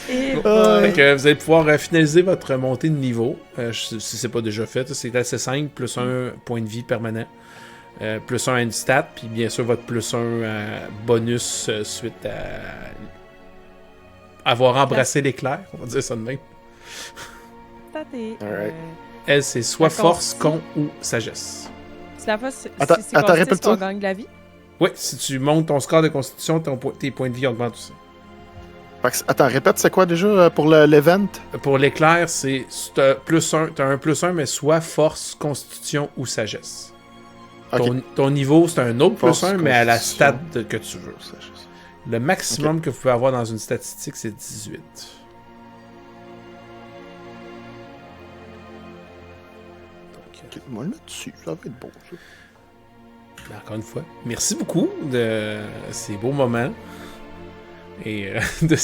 Et Fait que vous allez pouvoir finaliser votre montée de niveau. Si c'est pas déjà fait, c'est assez simple, plus un point de vie permanent. Plus 1 à une stat, puis bien sûr votre plus 1 bonus suite à avoir embrassé l'éclair, on va dire ça de même. Alright. Elle, c'est soit La force, consti. con ou sagesse. C'est la fois, c'est Attends, répète-toi. qu'on gagne de la vie. Oui, si tu montes ton score de constitution, tes points de vie augmentent aussi. Fait que, attends, répète, c'est quoi déjà pour l'event? Pour l'éclair, c'est t'as un plus 1, mais soit force, constitution ou sagesse. Ok. Ton niveau, c'est un autre Force, plus 1, mais à la constitution. stat que tu veux. Le maximum que vous pouvez avoir dans une statistique, c'est 18. Ok, moi le mettre dessus, ça va être beau, ça. Ben, encore une fois, merci beaucoup de ces beaux moments et de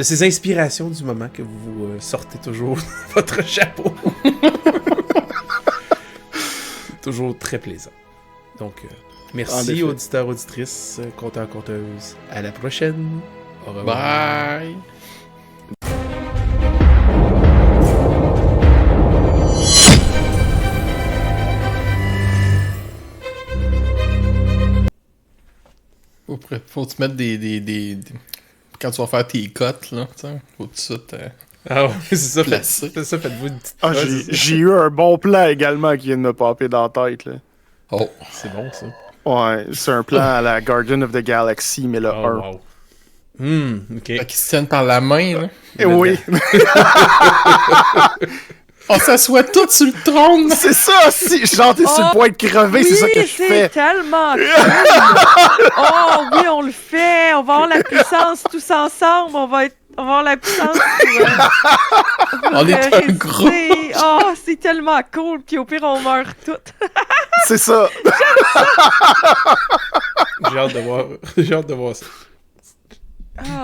ces inspirations du moment que vous sortez toujours de votre chapeau. C'est toujours très plaisant. Donc, En merci effet. auditeurs, auditrices, conteurs, conteuses. À la prochaine. Au revoir. Bye! Faut te mettre des... Quand tu vas faire tes cotes, là, tu sais, faut tout de suite Ah ouais, c'est ça. placer. C'est ça, faites-vous une petite... Ah, Ouais, c'est ça. j'ai eu un bon plan également qui vient de me popper dans la tête, là. Oh! C'est bon, ça. Ouais, c'est un plan à la Guardian of the Galaxy, mais le Oh, 1. wow. OK. Fait qu'ils se tiennent par la main, là. Et oui, On s'assoit tous sur le trône! c'est ça, si genre t'es sur le point de crever, c'est ça que je c'est fais. tellement cool. Oh oui, on le fait. On va avoir la puissance tous ensemble. On va avoir la puissance. On est un groupe! Oh, c'est tellement cool. Puis au pire, on meurt toutes. C'est ça. J'ai hâte de voir ça. Ah.